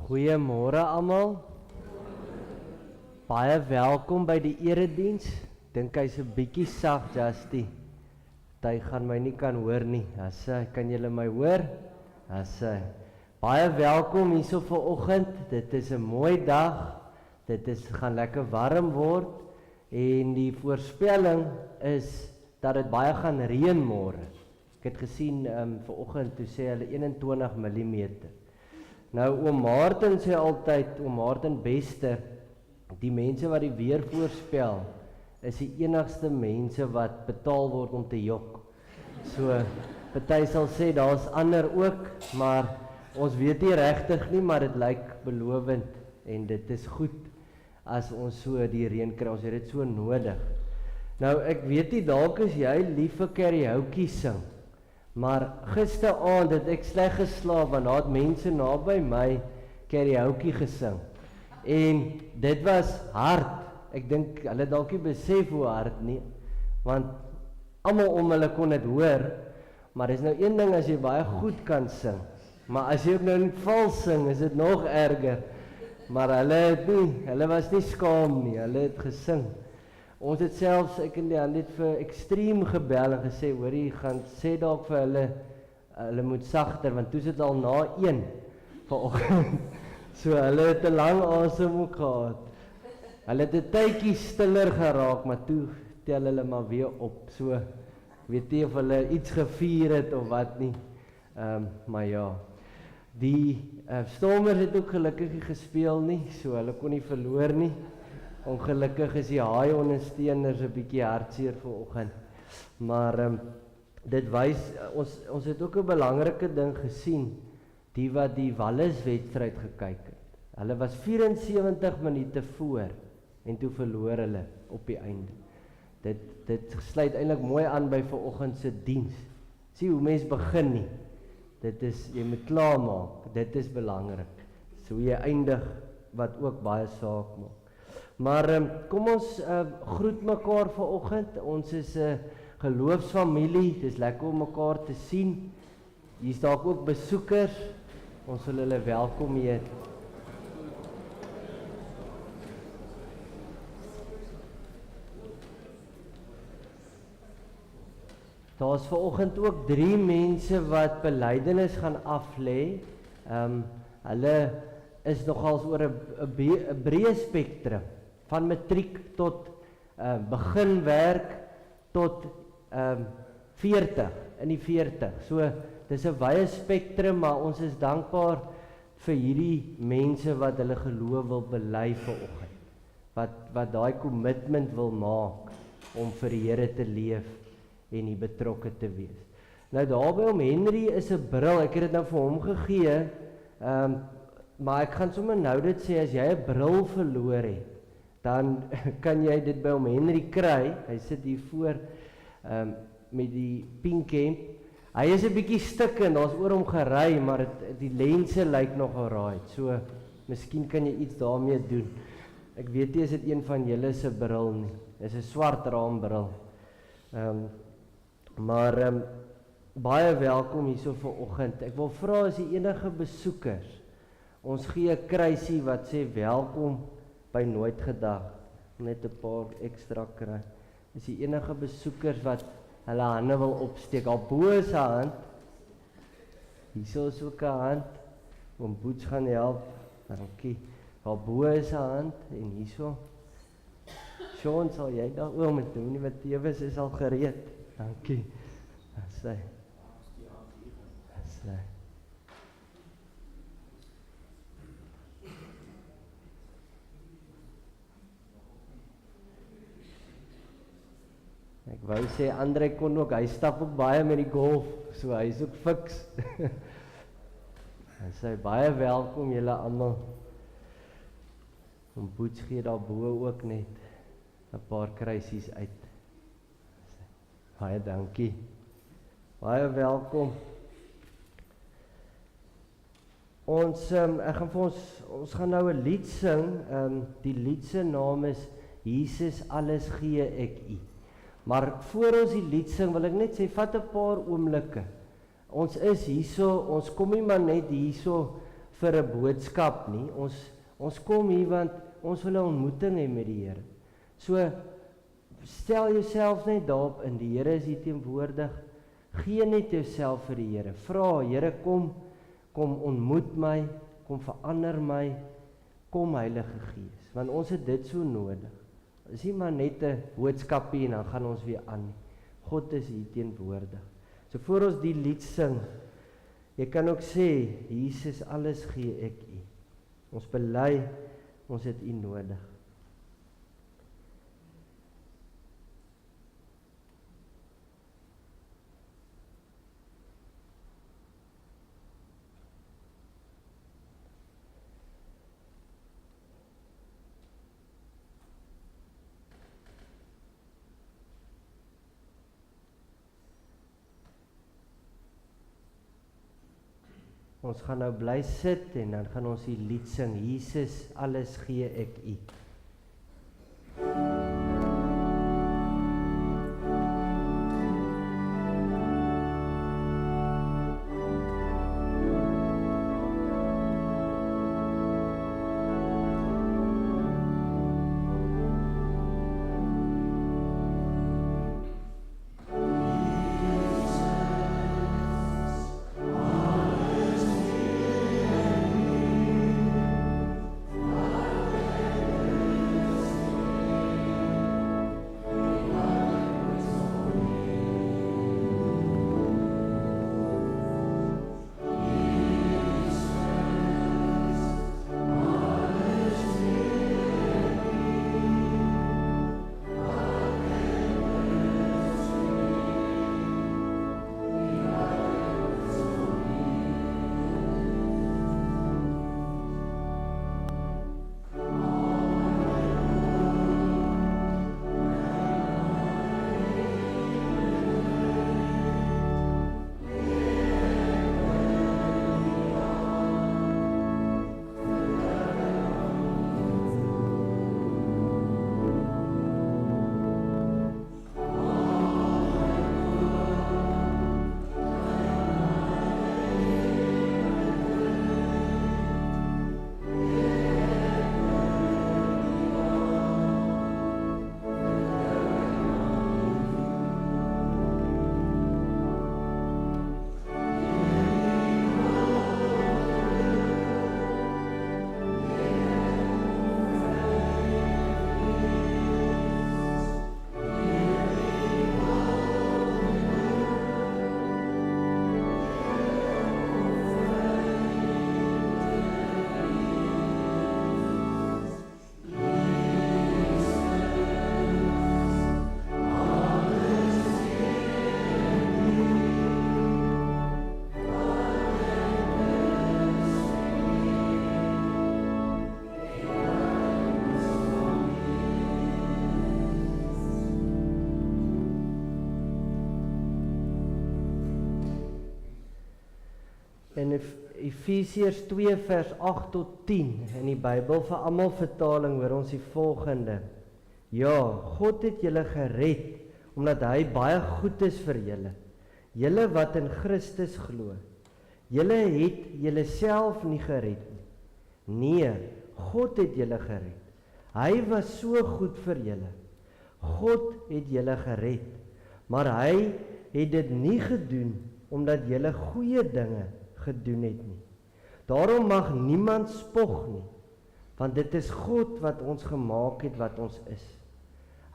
Goeiemôre almal. Baie welkom by die erediens. Dink hy's 'n bietjie sag, Justy. Hy gaan my nie kan hoor nie. Kan julle my hoor? Baie welkom hierso vanoggend. Dit is 'n mooi dag. Gaan lekker warm word en die voorspelling is dat dit baie gaan reën môre. Ek het gesien vanoggend toe sê hulle 21 mm. Nou oom Martin sê altyd, oom Martin Bester, die mense wat die weer voorspel is die enigste mense wat betaal word om te jok. So, party sal sê daar's ander ook, maar ons weet nie regtig nie, maar dit lyk belovend en dit is goed as ons so die reën kry, ons het dit so nodig. Nou ek weet nie, dalk is jy lief vir karaoke sing, maar gisteraand het ek sleg geslaap want daar het mense naby my karaoke gesing. En dit was hard. Ek dink hulle dalk nie besef hoe hard nie, want almal om hulle kon dit hoor, maar dis nou een ding as jy baie goed kan sing, maar as jy ook nou vals sing, is dit nog erger. Maar hulle was nie skaam nie, hulle het gesing. Ons het selfs, ek en die ander het vir Extreme gebel en gesê, hoorie, gaan sê dalk vir hulle moet sagter, want toe sit al na 1 vanoggend. So hulle het 'n lang asem ook gehad. Hulle het 'n tydjie stiller geraak, maar toe tel hulle maar weer op. So weet nie of hulle iets gevier het of wat nie. Maar ja. Die Stormers het ook gelukkig nie gespeel nie, so hulle kon nie verloor nie. Ongelukkig is die Haai ondersteuners 'n bietjie hartseer vanoggend. Maar dit wys ons het ook 'n belangrike ding gesien, die wat die Wallis wedstryd gekyk het. Hulle was 74 minute voor en toe verloor hulle op die einde. Dit sluit eintlik mooi aan by vanoggend se diens. Sien hoe mense begin nie. Jy moet klaarmaak. Dit is belangrik. So jy eindig wat ook baie saak maak. Maar kom ons groet mekaar vanoggend. Ons is 'n geloofsfamilie. Dis lekker om mekaar te sien. Hier's dalk ook besoekers. Ons wil hulle welkom heet. Daar's vanoggend ook 3 mense wat belydenis gaan aflê. Hulle is nogals oor 'n breë spektrum van matriek tot begin werk tot 40 in die 40. So dis 'n wye spektrum, maar ons is dankbaar vir hierdie mense wat hulle geloof wil bely vanoggend. Wat daai kommitment wil maak om vir die Here te leef en nie betrokke te wees. Nou daarby om Henry is 'n bril. Ek het dit nou vir hom gegee. Maar ek gaan sommer nou dit sê, as jy 'n bril verloor het, dan kan jy dit by hom Henry kry. Hy sit hier voor met die pink hemp. Hy is 'n bietjie stikkend, daar's oor hom gery, maar die lense lyk nog alraai. So, miskien kan jy iets daarmee doen. Ek weet nie as dit een van julle se bril nie. Dis 'n swart raambril. Maar baie welkom hierso vanoggend. Ek wil vra as die enige besoekers. Ons gee 'n kruisie wat sê welkom by Nooit Gedag. Net 'n paar ekstra kry. Is die enige besoekers wat hulle hande wil opsteek. Al bo is 'n hand. Hierso is ook 'n hand. Oom Boets gaan help. Dankie. Al bo is 'n hand en hierso. Sean, sal jy daar oom met doen nie, wat Tewes is al gereed. Dankie. Sy. Ek wou sê Andre kon ook, hy stap ook baie met die golf, so hy is ook fiks. Sy baie welkom julle almal. Om Boets gee daar bo ook net 'n paar kruisies uit. Baie dankie. Baie welkom. Ons gaan nou 'n lied sing. Die lied se naam is Jesus alles gee ek U. Maar voor ons die lied sing, wil ek net sê, vat 'n paar oomblikke. Ons is hierso, ons kom nie maar net hierso vir 'n boodskap nie. Ons kom hier want ons wil 'n ontmoeting hê met die Here. So stel jouself net daarop in, die Here is hier teenwoordig. Gee net jouself vir die Here. Vra, Here, kom ontmoet my, kom verander my, kom Heilige Gees, want ons het dit so nodig. Dis nie maar net 'n boodskapie en dan gaan ons weer aan nie. God is hier teenwoordig. So voor ons die lied sing, jy kan ook sê, Jesus, alles gee ek U. Ons bely, ons het U nodig. Ons gaan nou bly sit en dan gaan ons die lied sing, Jesus, alles gee ek U. In Efesiërs 2 vers 8 tot 10 in die Bybel vir almal vertaling hoor ons die volgende: Ja, God het julle gered omdat hy baie goed is vir julle. Julle wat in Christus glo. Julle het julleself nie gered nie. Nee, God het julle gered. Hy was so goed vir julle. God het julle gered, maar hy het dit nie gedoen omdat julle goeie dinge gedoen het nie. Daarom mag niemand spog nie, want dit is God wat ons gemaak het wat ons is.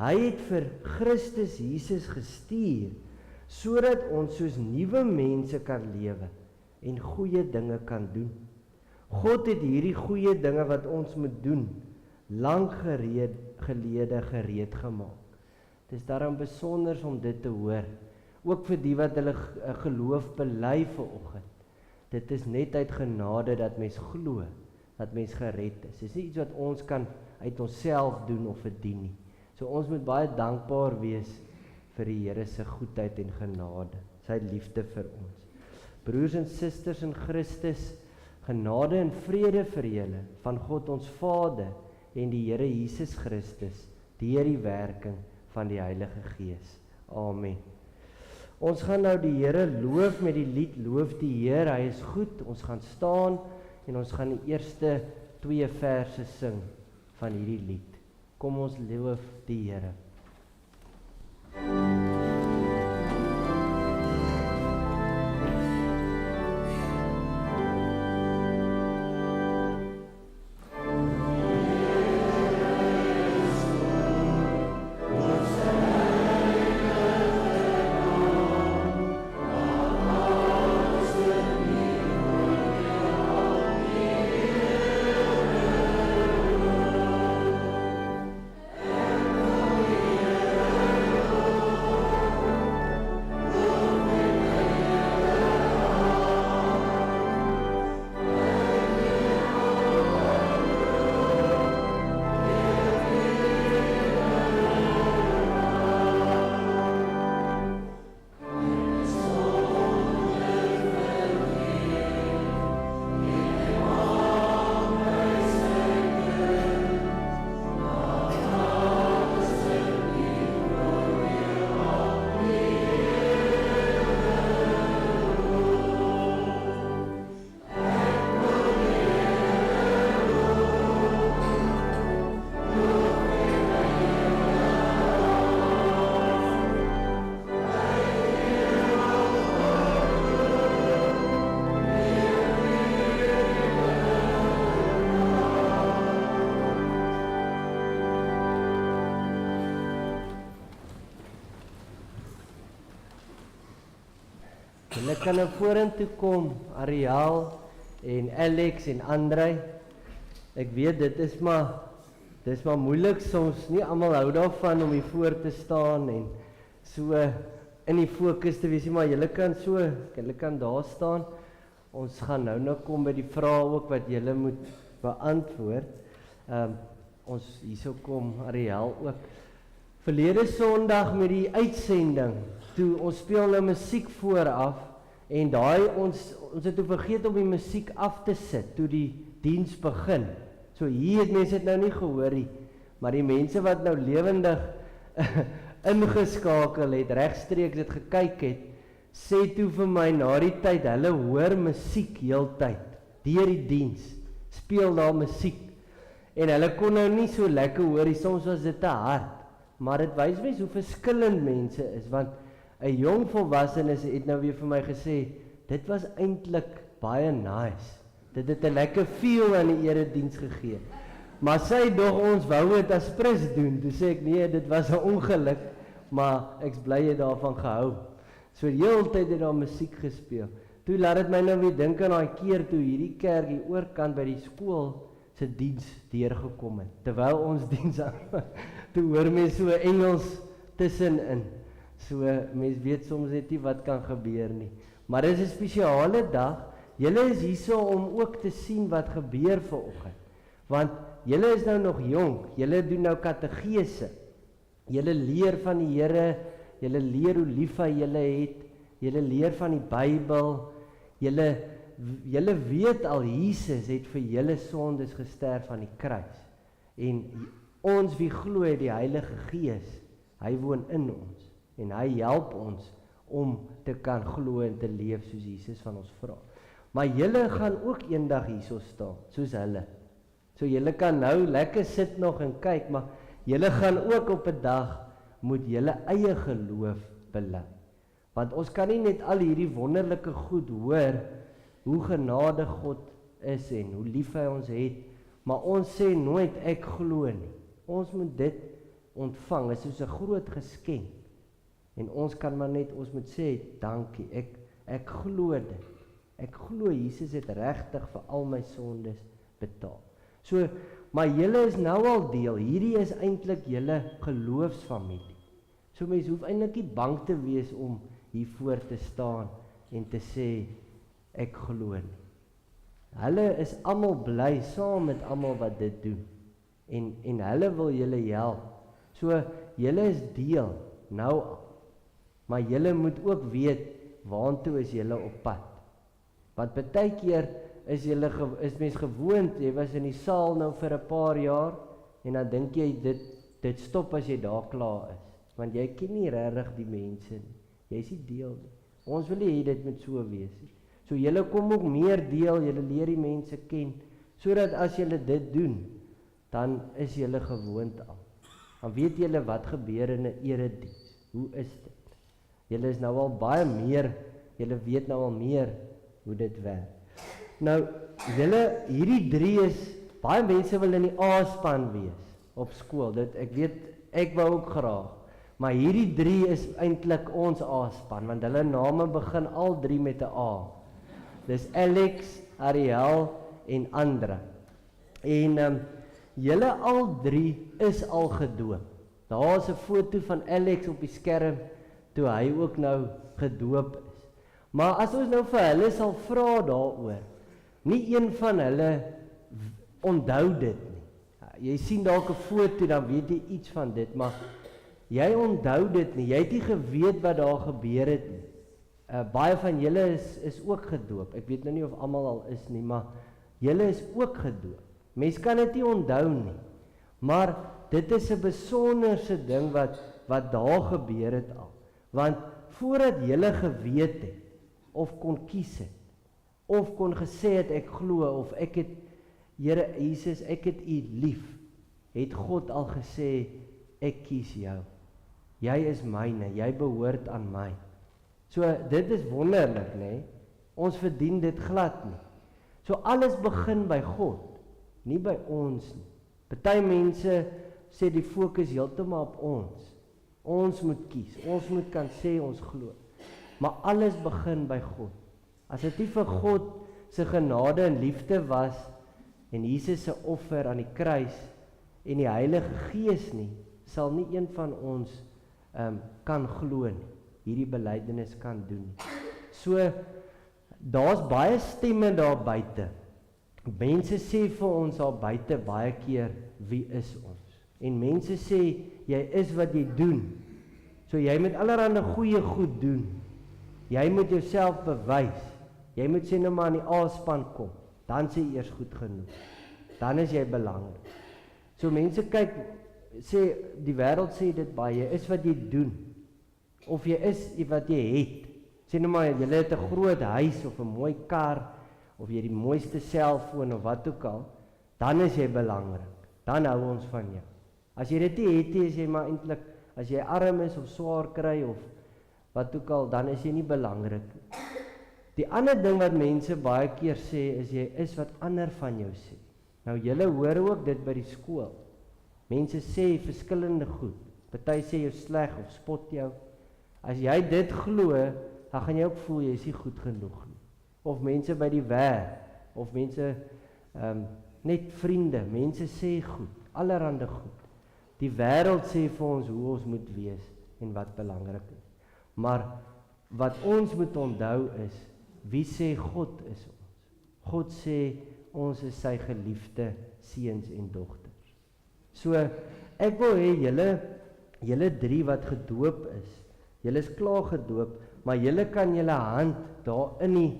Hy het vir Christus Jesus gestuur, sodat ons soos nuwe mense kan lewe en goeie dinge kan doen. God het hierdie goeie dinge wat ons moet doen, lank gelede gereed gemaak. Het is daarom besonder om dit te hoor, ook vir die wat hulle geloof bely vanoggend. Dit is net uit genade dat mens glo, dat mens gered is. Dit is nie iets wat ons kan uit onsself doen of verdien nie. So ons moet baie dankbaar wees vir die Here se goedheid en genade, sy liefde vir ons. Broers en susters in Christus, genade en vrede vir julle van God ons Vader en die Here Jesus Christus, deur die werking van die Heilige Gees. Amen. Ons gaan nou die Here loof met die lied Loof die Heer, hy is goed. Ons gaan staan en ons gaan die eerste 2 verse sing van hierdie lied. Kom ons loof die Here. Hulle kan nou vorentoe kom, Ariel en Alex en Andrei. Ek weet dis maar moeilik soms, nie almal hou daarvan om hier voor te staan en so in die fokus te wees, maar julle kan daar staan. Ons gaan nou kom by die vrae ook wat julle moet beantwoord. Ons hierso kom Ariel ook. Verlede Sondag met die uitsending, toe ons speel nou musiek vooraf en ons het toe vergeet om die musiek af te sit toe die diens begin. So hier het mense dit nou nie gehoor nie, maar die mense wat nou lewendig ingeskakel het, regstreeks het gekyk het, sê toe vir my na die tyd, hulle hoor musiek heeltyd, deur die diens, speel daar musiek, en hulle kon nou nie so lekker hoor nie, soms was dit te hard, maar dit wys mens hoe verskillend mense is, want 'n jong volwassenes het nou weer vir my gesê, dit was eintlik baie nice, dit het 'n lekker feel aan die erediens gegee, maar sy dog ons wou dit as prins doen, toe sê ek nee, dit was 'n ongeluk, maar ek bly het daarvan gehou. So die hele tyd het daar musiek gespeel. Toe laat dit my nou weer dink aan daai keer toe hierdie kerk hier oorkant by die skool se diens deurgekom het. Terwyl ons diens aan, toe hoor mens so Engels tussenin. So mens weet soms net nie wat kan gebeur nie. Maar dit is 'n spesiale dag. Julle is hierso om ook te sien wat gebeur vanoggend. Want julle is nou nog jonk. Julle doen nou kategese. Julle leer van die Here. Julle leer hoe lief hy julle het, julle leer van die Bybel, julle weet al Jesus het vir julle sondes gesterf aan die kruis. En ons wie glo die Heilige Gees, hy woon in ons en hy help ons om te kan glo en te leef soos Jesus van ons vra. Maar julle gaan ook eendag hierso staan, soos hulle. So julle kan nou lekker sit nog en kyk, maar julle gaan ook op 'n dag moet julle eie geloof bely. Want ons kan nie net al hierdie wonderlike goed hoor, hoe genadig God is en hoe lief hy ons het, maar ons sê nooit ek glo nie. Ons moet dit ontvang, dit is soos 'n groot geskenk. En ons kan maar net, ons moet sê, dankie, ek glo dit. Ek glo Jesus het regtig vir al my sondes betaal. So, maar julle is nou al deel, hierdie is eintlik julle geloofsfamilie. So mens hoef eintlik nie bang te wees om hier voor te staan en te sê, ek glo nie. Hulle is almal bly saam met almal wat dit doen. En hulle wil julle help. So, julle is deel, nou al. Maar julle moet ook weet, waantoe is julle op pad. Want baie keer is mens gewoond, jy was in die saal nou vir 'n paar jaar, en dan dink jy, dit stop as jy daar klaar is. Want jy ken nie regtig die mense nie. Jy is nie deel nie. Ons wil nie hê dit moet so wees nie. So julle kom ook meer deel, julle leer die mense ken, sodat as julle dit doen, dan is julle gewoond aan. Dan weet julle wat gebeur in 'n erediens. Hoe is dit? Julle is nou al baie meer, julle weet nou al meer hoe dit werk. Nou, hierdie 3 is, baie mense wil in die A-span wees op skool. Ek weet, ek wou ook graag. Maar hierdie 3 is eintlik ons A-span, want hulle name begin al 3 met 'n A. Dis Alex, Ariel en Andra. En julle al 3 is al gedoop. Daar is 'n foto van Alex op die skerm, toe hy ook nou gedoop is. Maar as ons nou vir hulle sal vra daaroor, nie een van hulle onthou dit nie. Jy sien dalk 'n foto, dan weet jy iets van dit, maar jy onthou dit nie. Jy het nie geweet wat daar gebeur het nie. Baie van julle is ook gedoop. Ek weet nou nie of almal al is nie, maar julle is ook gedoop. Mens kan dit nie onthou nie. Maar dit is 'n besonderse ding wat daar gebeur het al. Want voordat julle geweet het, of kon kies het, of kon gesê het ek glo, of ek het, Here Jesus, ek het U lief, het God al gesê, ek kies jou. Jy is myne, jy behoort aan my. So dit is wonderlik, nê? Ons verdien dit glad nie. So alles begin by God, nie by ons nie. Party mense sê die fokus heeltemal op ons. Ons moet kies, ons moet kan sê ons glo. Maar alles begin by God. As dit nie vir God se genade en liefde was, en Jesus se offer aan die kruis, en die Heilige Gees nie, sal nie een van ons kan glo nie, hierdie belydenis kan doen nie. So, daar's baie stemme daar buite. Mense sê vir ons daar buite baie keer, wie is ons? En mense sê, jy is wat jy doen. So jy moet allerhande goeie goed doen. Jy moet jouself bewys. Jy moet sê nou maar in die A-span kom. Dan sê jy eers goed genoeg. Dan is jy belangrik. So mense kyk, sê, die wêreld sê dit baie, jy is wat jy doen. Of jy is wat jy het. Sê nou maar, jy het 'n groot huis of 'n mooi kar, of jy die mooiste selfoon of wat ook al, dan is jy belangrik. Dan hou ons van jou. As jy dit nie het, is jy maar eintlik, as jy arm is of swaar kry of wat ook al, dan is jy nie belangrik. Die ander ding wat mense baie keer sê, is jy is wat ander van jou sê. Nou julle hoor ook dit by die skool. Mense sê verskillende goed. Party sê jou sleg of spot jou. As jy dit glo, dan gaan jy ook voel jy is nie goed genoeg nie. Of mense by die werk, of mense net vriende, mense sê goed, allerhande goed. Die wêreld sê vir ons hoe ons moet wees en wat belangrik is. Maar wat ons moet onthou is, wie sê God is ons? God sê ons is sy geliefde seuns en dogters. So ek wil hê julle 3 wat gedoop is, julle is klaar gedoop, maar julle kan julle hand daar in die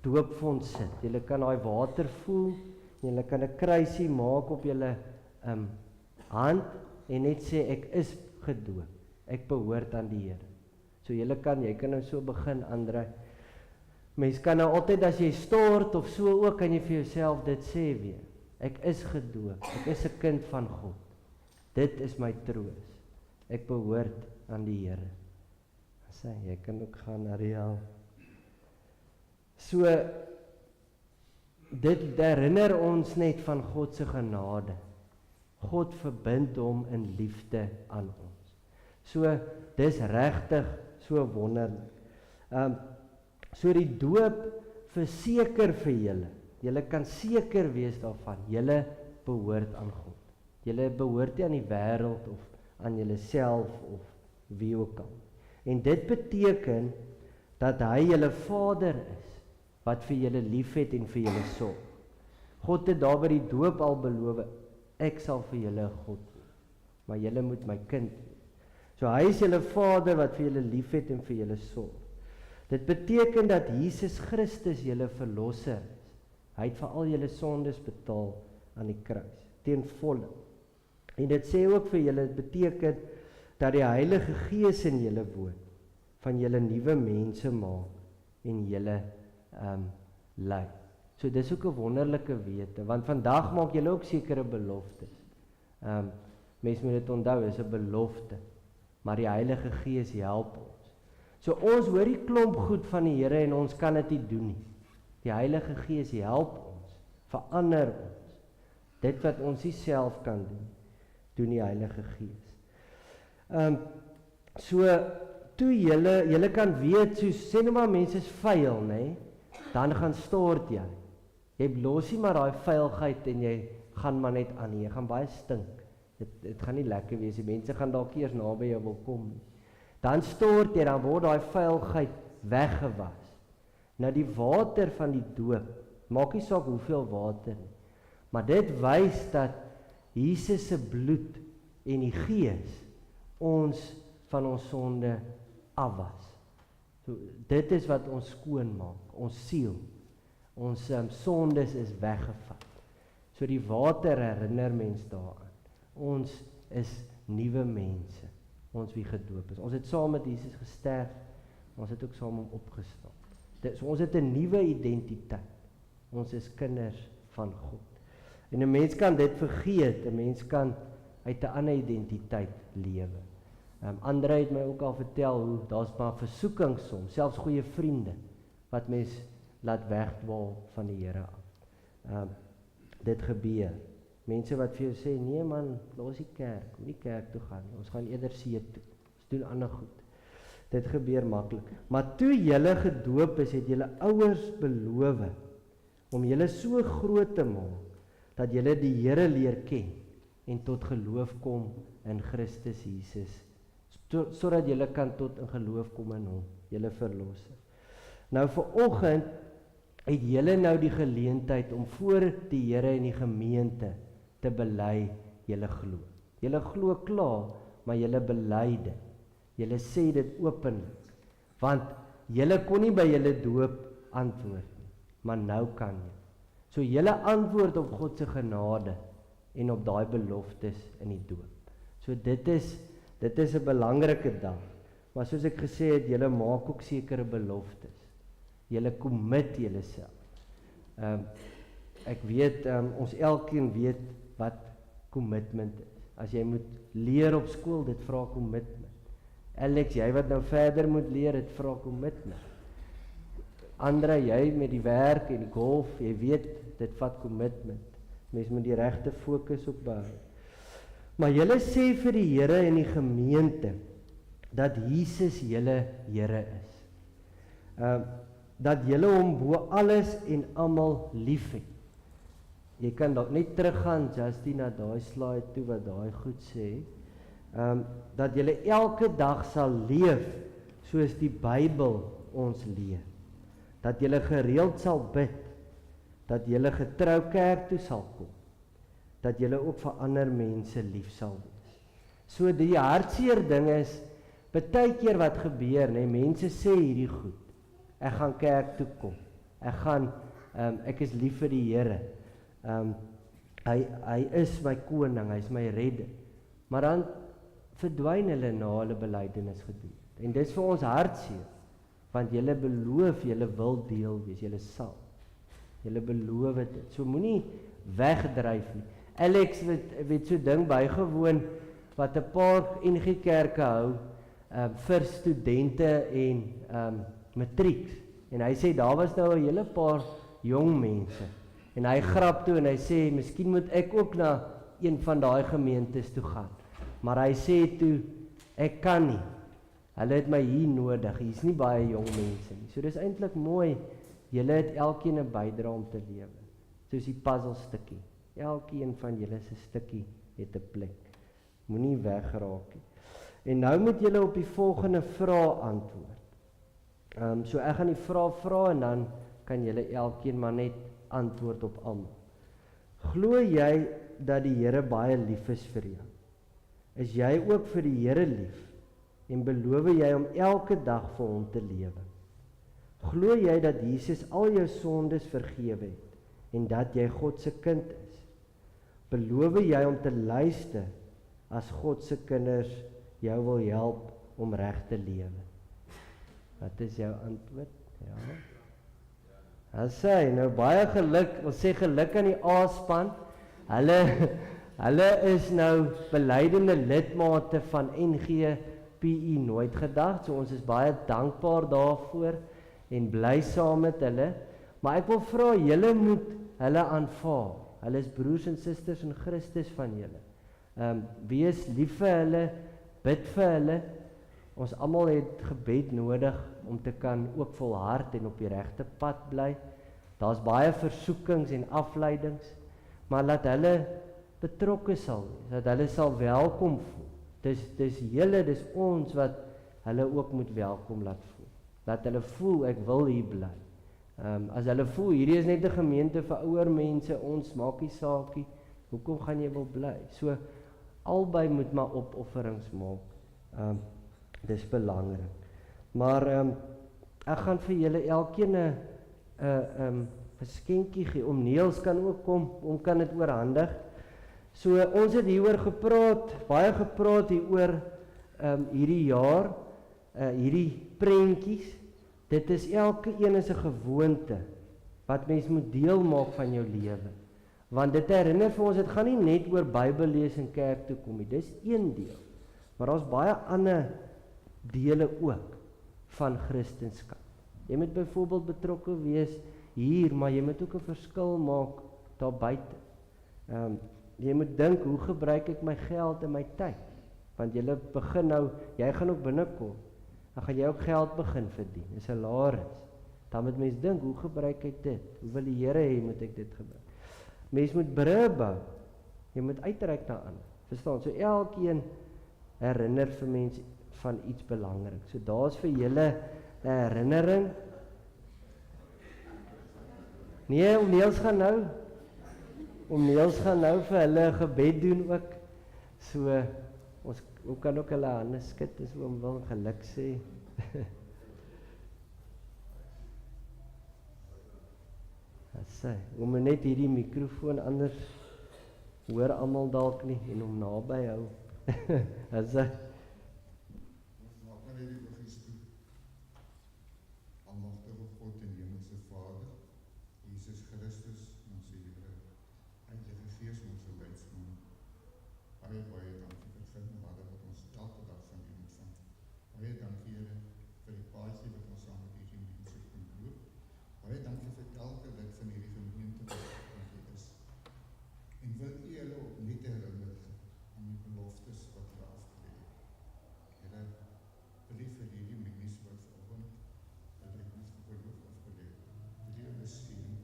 doopfonds sit. Julle kan daai water voel, julle kan 'n kruisie maak op julle hand en net sê ek is gedoop. Ek behoort aan die Here. So jy kan nou so begin Andre. Mens kan nou altyd as jy stort of so ook kan jy vir jouself dit sê weer. Ek is gedoop. Ek is 'n kind van God. Dit is my troos. Ek behoort aan die Here. Sê jy kan ook gaan na Ariel. So dit herinner ons net van God se genade. God verbind hom in liefde aan ons. So dis regtig so wonderlik. So die doop verseker vir julle. Julle kan seker wees daarvan. Julle behoort aan God. Julle behoort nie aan die wêreld of aan julleself of wie ook al. En dit beteken dat hy julle Vader is wat vir julle liefhet en vir julle sorg. God het daar by die doop al beloof, ek sal vir julle 'n God wees, maar julle moet my kind wees. So hy is julle Vader wat vir julle liefhet en vir julle sorg. Dit beteken dat Jesus Christus julle verlosser is. Hy het vir al julle sondes betaal aan die kruis, ten volle. En dit sê ook vir julle, dit beteken dat die Heilige Gees in julle woon, van julle nuwe mense maak en julle lei. So dis ook 'n wonderlike wete, want vandag maak julle ook sekere beloftes. Mens moet dit onthou, is 'n belofte, maar die Heilige Gees help ons. So ons hoor die klomp goed van die Here en ons kan dit nie doen nie. Die Heilige Gees help ons, verander ons. Dit wat ons nie self kan doen die Heilige Gees. So toe julle kan weet, so sê nou maar mense is vuil, nê? Dan gaan stort jy. Jy los nie maar daai vuilheid en jy gaan maar net aan, jy gaan baie stink. Dit gaan nie lekker wees, die mense gaan dalk eers naby jou wil kom nie. Dan stort jy, dan word daai vuilheid weggewas. Nou die water van die doop, maak nie saak hoeveel water nie, maar dit wys dat Jesus se bloed en die Gees ons van ons sonde afwas. So, dit is wat ons skoon maak, ons siel. Ons sondes is weggevat. So die water herinner mens daaraan. Ons is nuwe mense, ons wie gedoop is. Ons het saam met Jesus gesterf, ons het ook saam met hom opgestaan. So ons het 'n nuwe identiteit. Ons is kinders van God. En 'n mens kan dit vergeet, 'n mens kan uit 'n ander identiteit lewe. Andre het my ook al vertel hoe daar's maar versoekings soms, selfs goeie vriende wat mens laat wegdwaal van die Here af. Dit gebeur. Mense wat vir jou sê, nee man, los die kerk, moet nie kerk toe gaan nie, ons gaan eerder see toe, ons doen ander goed. Dit gebeur maklik. Maar toe julle gedoop is, het julle ouers beloof om julle so groot te maak, dat julle die Here leer ken, en tot geloof kom in Christus Jesus, sodat julle kan tot in geloof kom in hom, julle verlosser. Nou vanoggend het julle nou die geleentheid om voor die Here en die gemeente te bely julle glo. Julle glo klaar, maar julle bely dit. Julle sê dit openlik, want julle kon nie by julle doop antwoord nie, maar nou kan jy. So julle antwoord op God se genade en op daai beloftes in die doop. So dit is 'n belangrike dag. Maar soos ek gesê het, julle maak ook sekere beloftes. Julle commit julleself. Ek weet, ons elkeen weet wat commitment is. As jy moet leer op skool, dit vra commitment. Alex, jy wat nou verder moet leer, dit vra commitment. Andre, jy met die werk en die golf, jy weet, dit vat commitment. Mens moet die regte fokus op behou. Maar julle sê vir die Here en die gemeente dat Jesus julle Here is. Dat julle hom bo alles en almal liefhet. Jy kan dalk net teruggaan, Justin, na daai slide toe wat daai goed sê. Dat julle elke dag sal leef soos die Bybel ons leer. Dat julle gereeld sal bid. Dat julle getrou kerk toe sal kom. Dat julle ook vir ander mense lief sal wees. So die hartseer ding is, baie keer wat gebeur, nee, mense sê hierdie goed. Ek gaan kerk toe kom. Ek is lief vir die Here. Hy is my koning, hy is my redder. Maar dan verdwyn hulle na hulle belydenis gedoen. En dis vir ons hartseer, want julle beloof, julle wil deel wees, julle sal. Julle beloof dit. So moenie wegdryf nie. Alex weet so ding bygewoon wat 'n paar NG Kerke hou vir studente en matrieks. En hy sê daar was nou 'n hele paar jong mense. En hy grap toe en hy sê miskien moet ek ook na een van daai gemeentes toe gaan. Maar hy sê toe ek kan nie. Hulle het my hier nodig. Hier's nie baie jong mense nie. So dis eintlik mooi. Julle het elkeen 'n bydrae om te lewe. Soos die puzzle stukkie. Elkeen van julle se stukkie het 'n plek. Moenie wegraak nie. En nou moet julle op die volgende vraag antwoord. So ek gaan die vraag vra en dan kan julle elkeen maar net antwoord op almal. Glo jy dat die Here baie lief is vir jou? Is jy ook vir die Here lief? En beloof jy om elke dag vir hom te lewe? Glo jy dat Jesus al jou sondes vergewe het en dat jy God se kind is? Beloof jy om te luister as God se kinders jou wil help om reg te lewe? Wat is jou antwoord? Ja. As hy, nou baie geluk, ons sê geluk aan die A-span. Hulle is nou belydende lidmate van NG-PE Nooit Gedag, so ons is baie dankbaar daarvoor en bly saam met hulle. Maar ek wil vra, julle moet hulle aanvaar. Hulle is broers en susters in Christus van julle. Wees lief vir hulle, bid vir hulle. Ons almal het gebed nodig om te kan ook volhard en op die regte pad bly. Daar's baie versoekings en afleidings, maar laat hulle betrokke sal wees, dat hulle sal welkom voel. Dis julle, dis ons wat hulle ook moet welkom laat voel. Laat hulle voel, ek wil hier bly. As hulle voel, hierdie is net 'n gemeente vir ouer mense, ons maak nie saakie, hoekom gaan jy wil bly? So, albei moet maar opofferings maak. Dis belangrik. Maar ek gaan vir julle elkeen 'n geskenkie gee. Oom Niels kan ook kom, oom kan dit oorhandig. So ons het hieroor gepraat, baie gepraat hieroor hierdie jaar, hierdie prentjies. Dit is elke een is 'n gewoonte wat mens moet deel maak van jou lewe. Want dit herinner vir ons, dit gaan nie net oor Bybel lees en kerk toe kom nie. Dis een deel. Maar daar's baie ander dele ook van Christendom. Jy moet byvoorbeeld betrokke wees hier, maar jy moet ook 'n verskil maak daar buite. Jy moet dink, hoe gebruik ek my geld en my tyd? Want jy begin nou, jy gaan ook binnekom. Dan gaan jy ook geld begin verdien, 'n salaris. Dan moet mens dink, hoe gebruik ek dit? Hoe wil die Here hê moet ek dit gebruik? Mens moet brûe bou. Jy moet uitreik na ander. Verstaan? So elkeen herinner vir mense van iets belangrik. So daar's vir julle 'n herinnering. Nee, oom Niels gaan nou. Oom Niels gaan nou vir hulle gebed doen ook. So ons kan ook hulle hande skud as oom wil geluk sê. Sê, oom moet net hierdie mikrofoon anders hoor almal dalk nie en hom naby hou. Sê. Almagtige God en Hemelse Vader, Jesus Christus, ons Here, Heilige Gees, ons leidsman. Baie dankie vir genade wat ons elke dag van U ontvang. Baie dankie Here vir die paadjie wat ons saam met hierdie mense kan loop. Baie dankie vir elke lid van hierdie gemeente wat hier is. En wil U hulle opnuut herinner aan die beloftes wat hulle afgelê het. Here, wil U vir hierdie mense wat vanoggend geloof afgeleid. Wil U hulle sien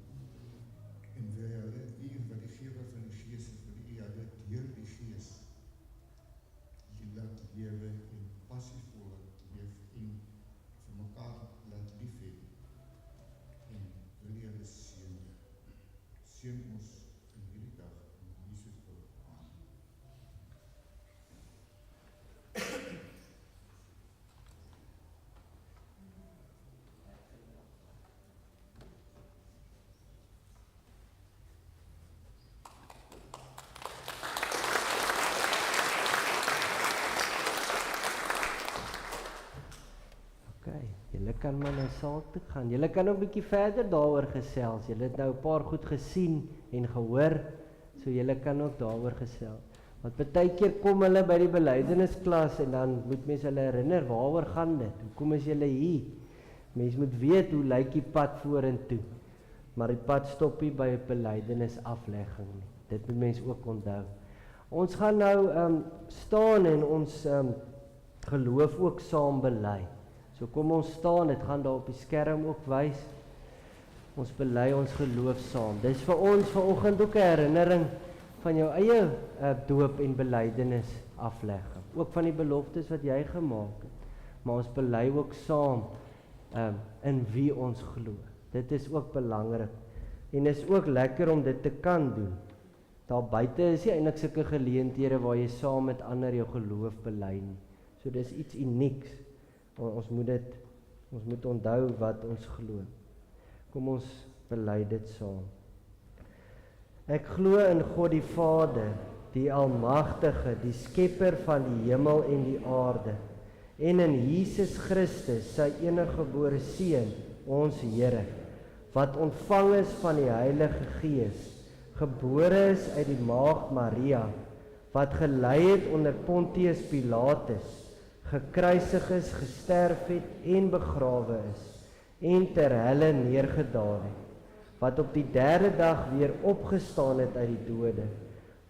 en wil hulle U wat die gewer van die Gees is, wil U hulle deur die Gees laat lewe en passievol leef en vir mekaar laat lief hê. En wil U hulle seën. Seën ons in hierdie dag in Jesus wil. Amen. Julle kan maar na saal toe gaan. Julle kan ook 'n bietjie verder daaroor gesels. Julle het nou 'n paar goed gesien en gehoor, so julle kan ook daaroor gesels. Want baie keer kom hulle by die belydennisklas en dan moet mense hulle herinner, waaroor gaan dit? Hoekom is julle hier? Mense moet weet hoe lyk die pad vorentoe. Maar die pad stop nie by 'n belydenisaflegging nie. Dit moet mense ook onthou. Ons gaan nou staan en ons geloof ook saam bely. So kom ons staan, dit gaan daar op die skerm ook wys. Ons bely ons geloof saam. Dis vir ons vanoggend ook 'n herinnering van jou eie doop en belydenis aflegging. Ook van die beloftes wat jy gemaak het. Maar ons bely ook saam in wie ons glo. Dit is ook belangrik. En is ook lekker om dit te kan doen. Daar buite is nie eintlik sulke geleenthede waar jy saam met ander jou geloof bely nie. So dis iets unieks. Ons moet onthou wat ons glo. Kom ons bely dit saam. Ek glo in God die Vader, die Almagtige, die Skepper van die hemel en die aarde, en in Jesus Christus, sy eniggebore Seun, ons Here, wat ontvang is van die Heilige Gees, gebore is uit die maagd Maria, wat gelei het onder Pontius Pilatus, gekruisig is, gesterf het en begrawe is, en ter helle neergedaal het, wat op die 3de dag weer opgestaan het uit die dode,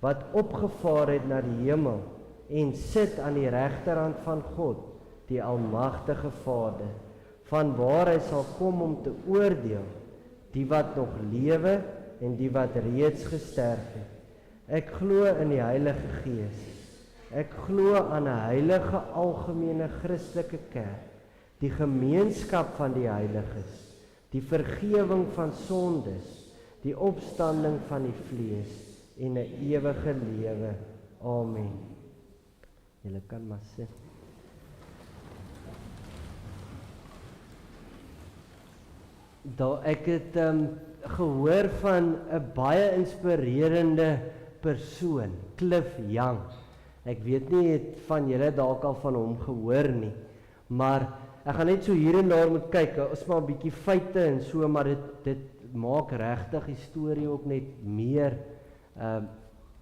wat opgevaar het na die hemel, en sit aan die regterhand van God, die almagtige Vader, vanwaar hy sal kom om te oordeel, die wat nog lewe en die wat reeds gesterf het. Ek glo in die Heilige Gees. Ek glo aan 'n heilige algemene Christelike kerk, die gemeenskap van die heiliges, die vergewing van sondes, die opstanding van die vlees en 'n ewige lewe. Amen. Julle kan maar sit. Ek het gehoor van 'n baie inspirerende persoon, Cliff Young. Ek weet nie het van julle dalk al van hom gehoor nie, maar ek gaan net so hier en daar moet kyk, ons maar 'n bietjie feite en so, maar dit maak regtig die storie ook net meer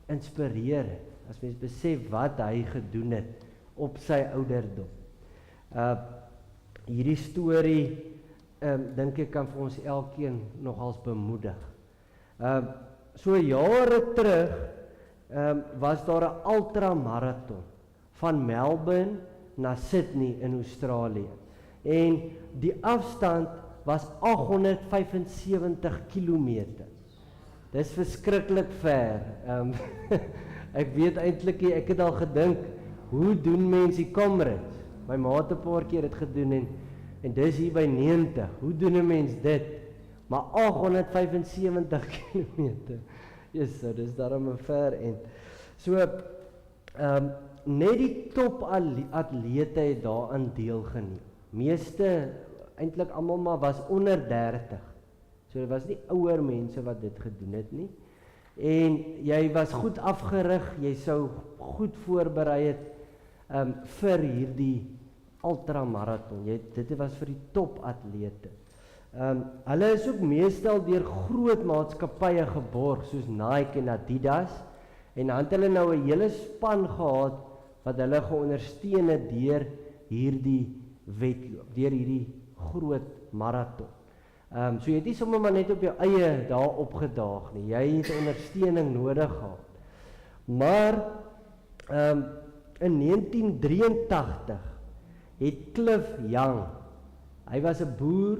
inspirerend, as mens besef wat hy gedoen het op sy ouderdom. Hierdie storie dink ek kan vir ons elkeen nogals bemoedig. So jare terug was daar 'n ultramarathon van Melbourne na Sydney in Australië. En die afstand was 875 kilometer. Dis verskriklik ver. Ek weet eintlik nie, ek het al gedink, hoe doen mense die Comrades? My ma het 'n paar keer dit gedoen en dis hier by 90. Hoe doen 'n mens dit? Maar 875 kilometer. Jesus, dis daarom 'n ver end. So net die top atlete het daaraan deelgeneem. Meeste, eintlik almal maar was onder 30. So dit was nie ouer mense wat dit gedoen het nie. En jy was goed afgerig, jy sou goed voorberei het vir hierdie ultramarathon. Dit was vir die topatlete. Hulle is ook meestal deur groot maatskappye geborg, soos Nike en Adidas, en dan het hulle nou 'n hele span gehad wat hulle geondersteun het deur hierdie wedloop, deur hierdie groot marathon. So jy het nie sommer maar net op jou eie daar opgedaag nie, jy het ondersteuning nodig gehad. Maar in 1983 het Cliff Young, hy was 'n boer,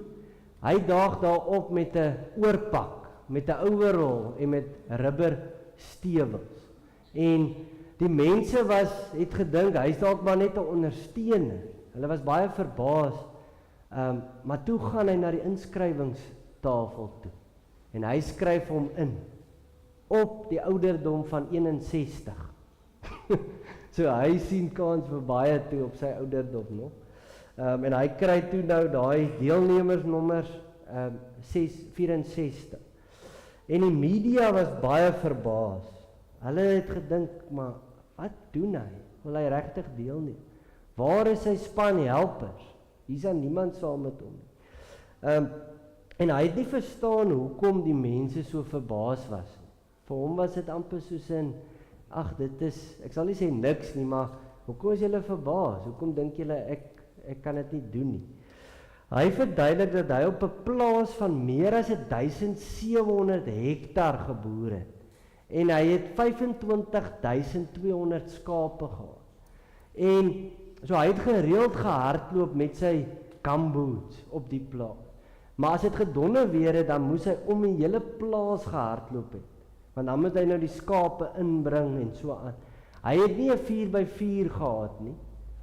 hy daag daar op met 'n oorpak, met 'n overall en met rubber stewels. En die mense het gedink, hy is dalk maar net 'n ondersteuner. Hulle was baie verbaas, maar toe gaan hy na die inskrywingstafel toe. En hy skryf hom in, op die ouderdom van 61. So hy sien kans vir baie toe op sy ouderdom nog. En hy kry toe nou daai deelnemersnommers 64. En die media was baie verbaas. Hulle het gedink, maar wat doen hy? Wil hy regtig deelneem? Waar is sy span helpers? Hier's dan niemand saam met hom nie. En hy het nie verstaan hoekom die mense so verbaas was. Vir hom was dit amper soos in, dit is, ek sal nie sê niks nie, maar hoekom is julle verbaas? Hoekom dink julle ek kan dit nie doen nie? Hy verduidelik dat hy op 'n plaas van meer as 1700 hektar geboer het. En hy het 25.200 skape gehad. En so hy het gereeld gehardloop met sy gumboots op die plaas. Maar as dit gedonder weer het, dan moes hy om die hele plaas gehardloop het. Want dan moet hy nou die skape inbring en so aan. Hy het nie 'n 4x4 gehad nie.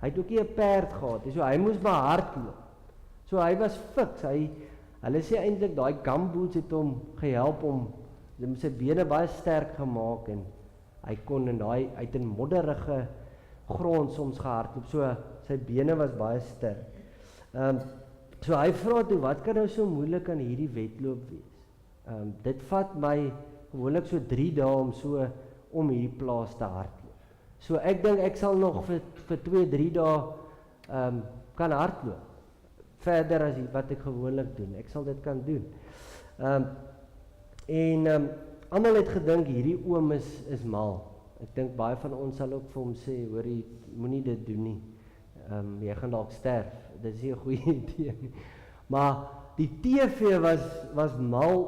Hy het ook nie 'n perd gehad nie. So hy moes maar hardloop. So hy was fiks. Hulle sê eintlik daai gumboots het hom gehelp om sy bene baie sterk gemaak en hy kon uit 'n modderige grond soms gehardloop. So sy bene was baie sterk. So hy vra toe, wat kan nou so moeilik aan hierdie wedloop wees? Dit vat my gewoonlik so 3 dae om hierdie plaas te hardloop. So ek dink ek sal nog vir 2-3 dae kan hardloop. Verder as wat ek gewoonlik doen. Ek sal dit kan doen. Almal het gedink hierdie oom is mal. Ek dink baie van ons sal ook vir hom sê, hoor jy, moenie dit doen nie. Jy gaan dalk sterf. Dit is nie 'n goeie idee nie. Maar die TV was mal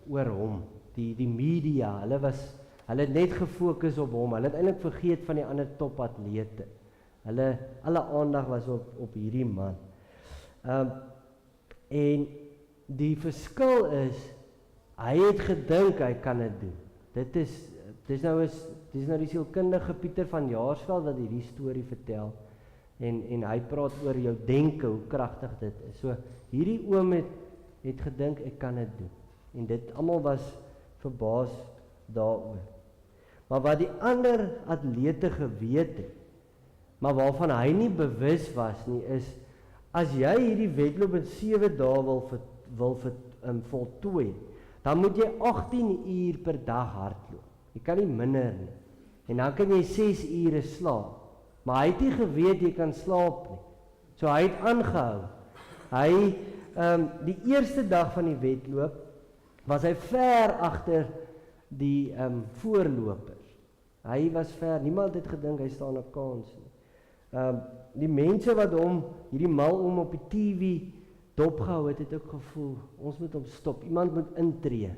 oor hom. Die media, hulle het net gefokus op hom. Hulle het eintlik vergeet van die ander topatlete. Alle aandag was op hierdie man. En die verskil is, hy het gedink hy kan dit doen. Dis nou die sielkundige Pieter van Jaarsveld wat hierdie storie vertel. En hy praat oor jou denke, hoe kragtig dit is. So hierdie oom het gedink ek kan dit doen. En dit almal was verbaas daaroor. Maar wat die ander atlete geweet het, maar waarvan hy nie bewus was nie, is as jy hierdie wedloop in 7 dae wil voltooi, dan moet jy 18 uur per dag hardloop. Jy kan nie minder nie. En dan kan jy 6 ure slaap. Maar hy het nie geweet jy kan slaap nie. So hy het aangehou. Hy die eerste dag van die wedloop was hy ver agter die voorlopers. Hy was ver, niemand het gedink hy staan 'n kans nie. Die mense wat hom hierdie mal om op die TV dopgehou het ook gevoel, ons moet hom stop, iemand moet intree.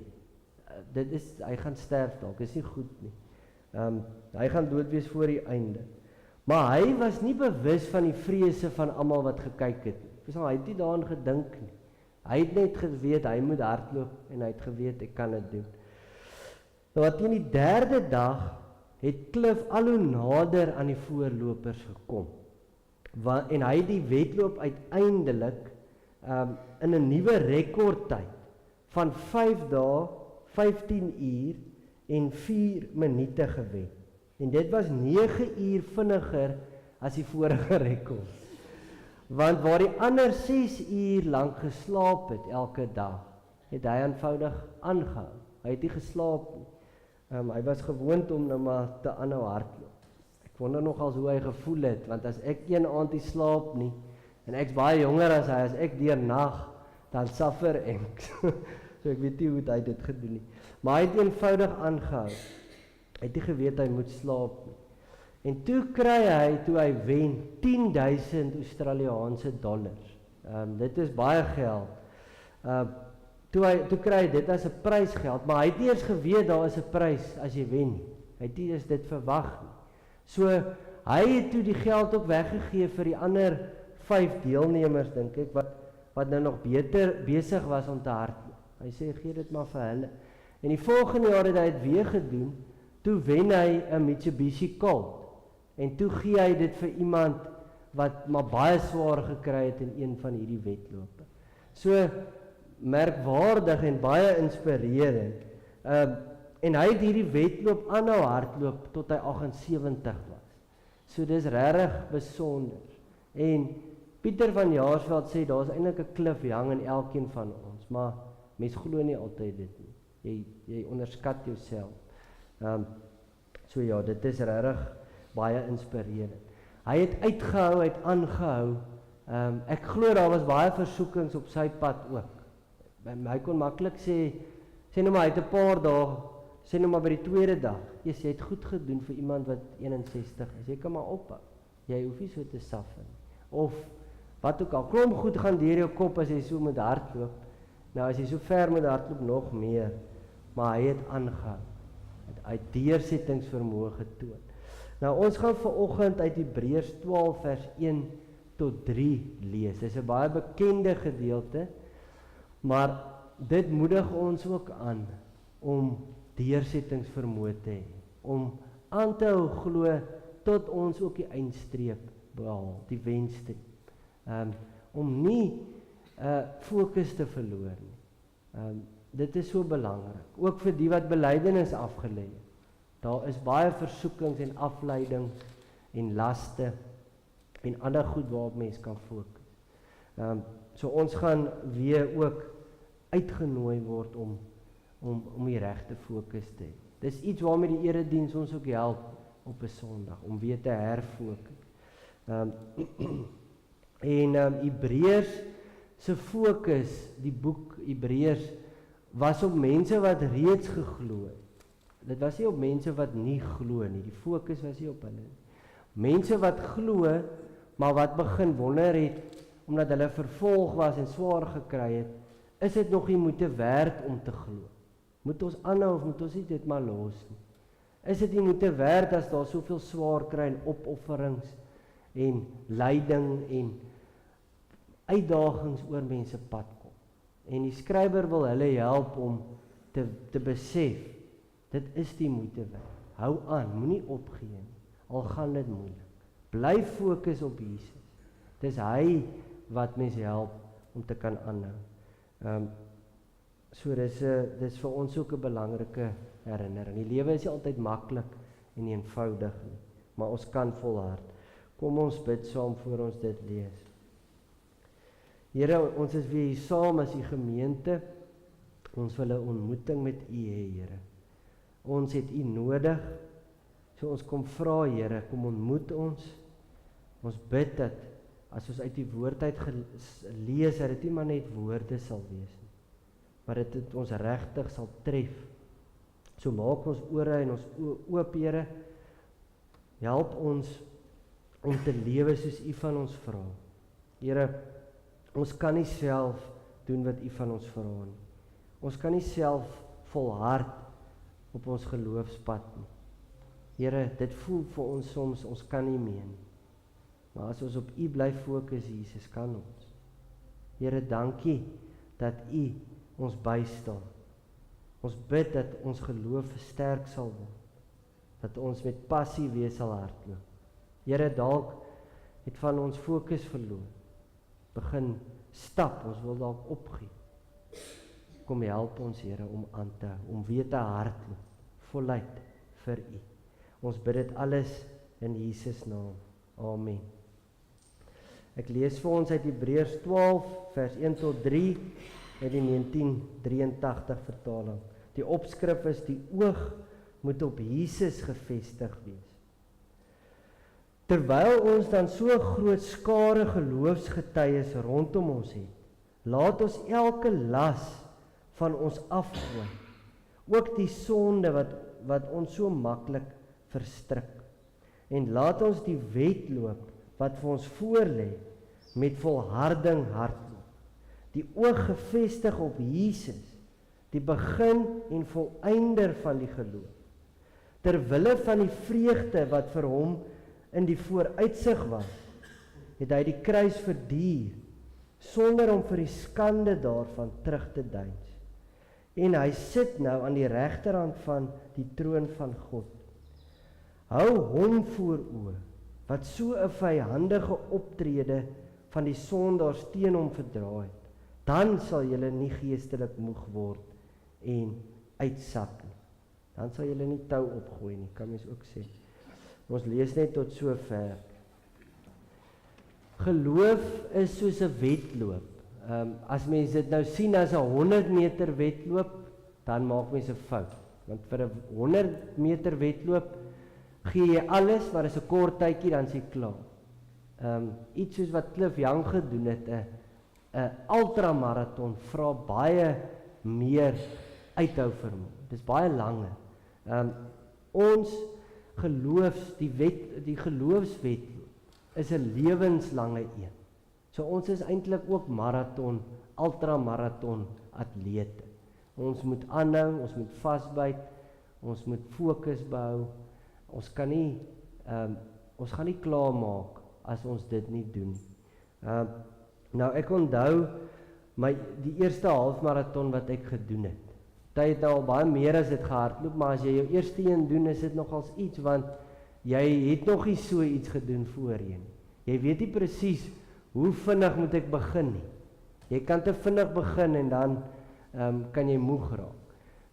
Hy gaan sterf dalk, is nie goed nie. Hy gaan dood wees voor die einde. Maar hy was nie bewus van die vrese van almal wat gekyk het nie. Hy het nie daaraan gedink nie. Hy het net geweet, hy moet hardloop en hy het geweet, ek kan dit doen. Nou teen die 3de dag het Cliff al hoe nader aan die voorlopers gekom. En hy het die wedloop uiteindelik in 'n nuwe rekordtyd van 5 dae, 15 uur en 4 minute gewen. En dit was 9 uur vinniger as die vorige rekord. Want waar die ander 6 uur lank geslaap het elke dag, het hy eenvoudig aangehou. Hy het nie geslaap nie. Hy was gewoond om nou maar te aanhou hardloop. Ek wonder nogals hoe hy gevoel het, want as ek een aand nie slaap nie, en ek's baie jonger as hy, as ek deur nag, dan suffer ek. So ek weet nie hoe hy dit gedoen nie. Maar hy het eenvoudig aangehou. Hy het nie geweet hy moet slaap nie. En toe hy wen 10.000 Australiaanse dollars. Dit is baie geld. Toe kry hy dit as 'n prysgeld, maar hy het nie eers geweet daar is 'n prys as jy wen nie. Hy het nie eers dit verwag nie. So hy het toe die geld ook weggegee vir die ander 5 deelnemers, dink ek, wat nou nog beter besig was om te hardloop. Hy sê gee dit maar vir hulle. En die volgende jaar het hy dit weer gedoen. Toe wen hy 'n Mitsubishi Colt. En toe gee hy dit vir iemand wat maar baie swaar gekry het in een van hierdie wedlope. So merkwaardig en baie inspirerend. En hy het hierdie wedloop aanhou hardloop tot hy 78 was. So dis regtig besonder. En Pieter van Jaarsveld sê daar's eintlik 'n klif jang in elkeen van ons, maar mens glo nie altyd dit nie. Jy onderskat jouself. So ja, dit is regtig baie inspirerend. Hy het uitgehou, hy het aangehou. Ek glo daar was baie versoekings op sy pad ook. Hy kon maklik sê nou maar hy het 'n paar dae, sê nou maar by die 2de dag. Jy het goed gedoen vir iemand wat 61 is. Jy kan maar ophou. Jy hoef nie so te suffer nie. Of wat ook al, klomp goed gaan deur jou kop as jy so moet hardloop. Nou as jy so ver moet hardloop nog meer, maar hy het aangehou. Hy het deursettingsvermoë getoon. Nou ons gaan vanoggend uit Hebreërs 12 vers 1 tot 3 lees. Dit is 'n baie bekende gedeelte, maar dit moedig ons ook aan om deursettingsvermoë te hê, om aan te hou glo tot ons ook die eindstreep behaal, die wenstreep. Om nie fokus te verloor nie. Dit is so belangrik, ook vir die wat belydenis afgelê het. Daar is baie versoekings en afleidings en laste en ander goed waarop mens kan fokus. So ons gaan weer ook uitgenooi word om die regte fokus te hê. Dis iets waarmee die erediens ons ook help op 'n Sondag, om weer te herfokus. Hebreërs se fokus, die boek Hebreërs was op mense wat reeds geglo het. Dit was nie op mense wat nie glo nie. Die fokus was nie op hulle nie. Mense wat glo, maar wat begin wonder het, omdat hulle vervolg was en swaar gekry het, is dit nog nie moeite werd om te glo? Moet ons aanhou of moet ons nie dit maar los nie? Is dit nie moeite werd as daar soveel swaar kry en opofferings en lyding en uitdagings oor mense pad kom? En die skrywer wil hulle help om te besef, dit is die moeite werd. Hou aan, moenie opgee nie, al gaan dit moeilik. Bly fokus op Jesus. Dis hy wat mens help om te kan aanhou. So dis vir ons ook 'n belangrike herinnering. Die lewe is nie altyd maklik en eenvoudig nie, maar ons kan volhard. Kom ons bid saam voor ons dit lees. Here, ons is weer hier saam as die gemeente. Ons wil 'n ontmoeting met U hê, Here. Ons het U nodig. So ons kom vra, Here, kom ontmoet ons. Ons bid dat as ons uit die woord uit lees, dat dit nie maar net woorde sal wees nie, maar dat dit ons regtig sal tref. So maak ons ore en ons oop, Here. Help ons om te lewe soos U van ons vra. Here, ons kan nie self doen wat U van ons vra nie. Ons kan nie self volhard op ons geloofspad nie. Here, dit voel vir ons soms, ons kan nie meer nie. Maar as ons op U bly fokus, Jesus, kan ons. Here, dankie dat U ons bystaan. Ons bid dat ons geloof versterk sal word. Dat ons met passie weer sal hardloop. Here, dalk het van ons fokus verloor. Begin stap, ons wil dalk opgee. Kom help ons, Here, om aan te hou, om weer te hardloop, voluit vir U. Ons bid dit alles in Jesus naam. Amen. Ek lees vir ons uit Hebreërs 12 vers 1 tot 3 uit die 1983 vertaling. Die opskrif is: die oog moet op Jesus gefestig wees. Terwyl ons dan so groot skare geloofsgetuies rondom ons het, laat ons elke las van ons afgooi, ook die sonde wat ons so maklik verstrik. En laat ons die wedloop wat vir ons voorlê met volharding hardloop. Die oog gefestig op Jesus, die begin en volëinder van die geloof. Ter wille van die vreugde wat vir hom in die vooruitsig was, het hy die kruis verduur, sonder om vir die skande daarvan terug te deins. En hy sit nou aan die regterhand van die troon van God. Hou hom voor oë, wat so 'n vyhandige optrede van die sondaars teen hom verdra het. Dan sal julle nie geestelik moeg word en uitsak nie. Dan sal julle nie tou opgooi nie, kan mens ook sê. Ons lees net tot so ver. Geloof is soos 'n wedloop. As mens dit nou sien as 'n 100 meter wedloop, dan maak mens 'n fout. Want vir 'n 100 meter wedloop gee jy alles, maar is 'n kort tydjie dan is jy klaar. Iets soos wat Cliff Young gedoen het, 'n ultramaraton vra baie meer uithou vermoë. Dis baie langer. Ons die geloofswedloop is 'n lewenslange een. So ons is eintlik ook maraton, ultramaraton atlete. Ons moet aanhou, ons moet vasbyt, ons moet fokus behou. Ons gaan nie klaarmaak as ons dit nie doen. Nou ek onthou die eerste halfmaraton wat ek gedoen het. Jy het nou al baie meer as dit gehardloop, maar as jy jou eerste een doen, is dit nogals iets, want jy het nog nie so iets gedoen voorheen. Jy weet nie presies hoe vinnig moet ek begin nie. Jy kan te vinnig begin en dan kan jy moeg raak.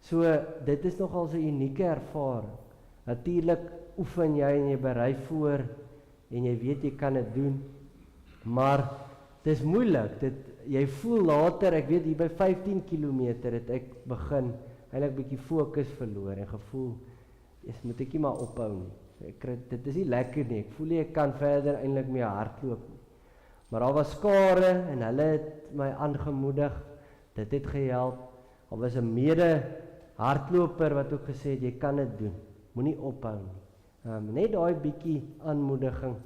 So dit is nogals 'n unieke ervaring. Natuurlik oefen jy en jy berei voor en jy weet jy kan dit doen, maar dit is moeilik. Jy voel later, ek weet hier by 15 km het ek begin eintlik bietjie fokus verloor en gevoel, moet ek nie maar ophou nie. Dit is nie lekker nie, ek voel nie ek kan verder eintlik meer hardloop nie. Maar daar was skare en hulle het my aangemoedig, dit het gehelp. Daar was 'n mede hardloper wat ook gesê het, jy kan dit doen, moenie ophou nie. Net daai bietjie aanmoediging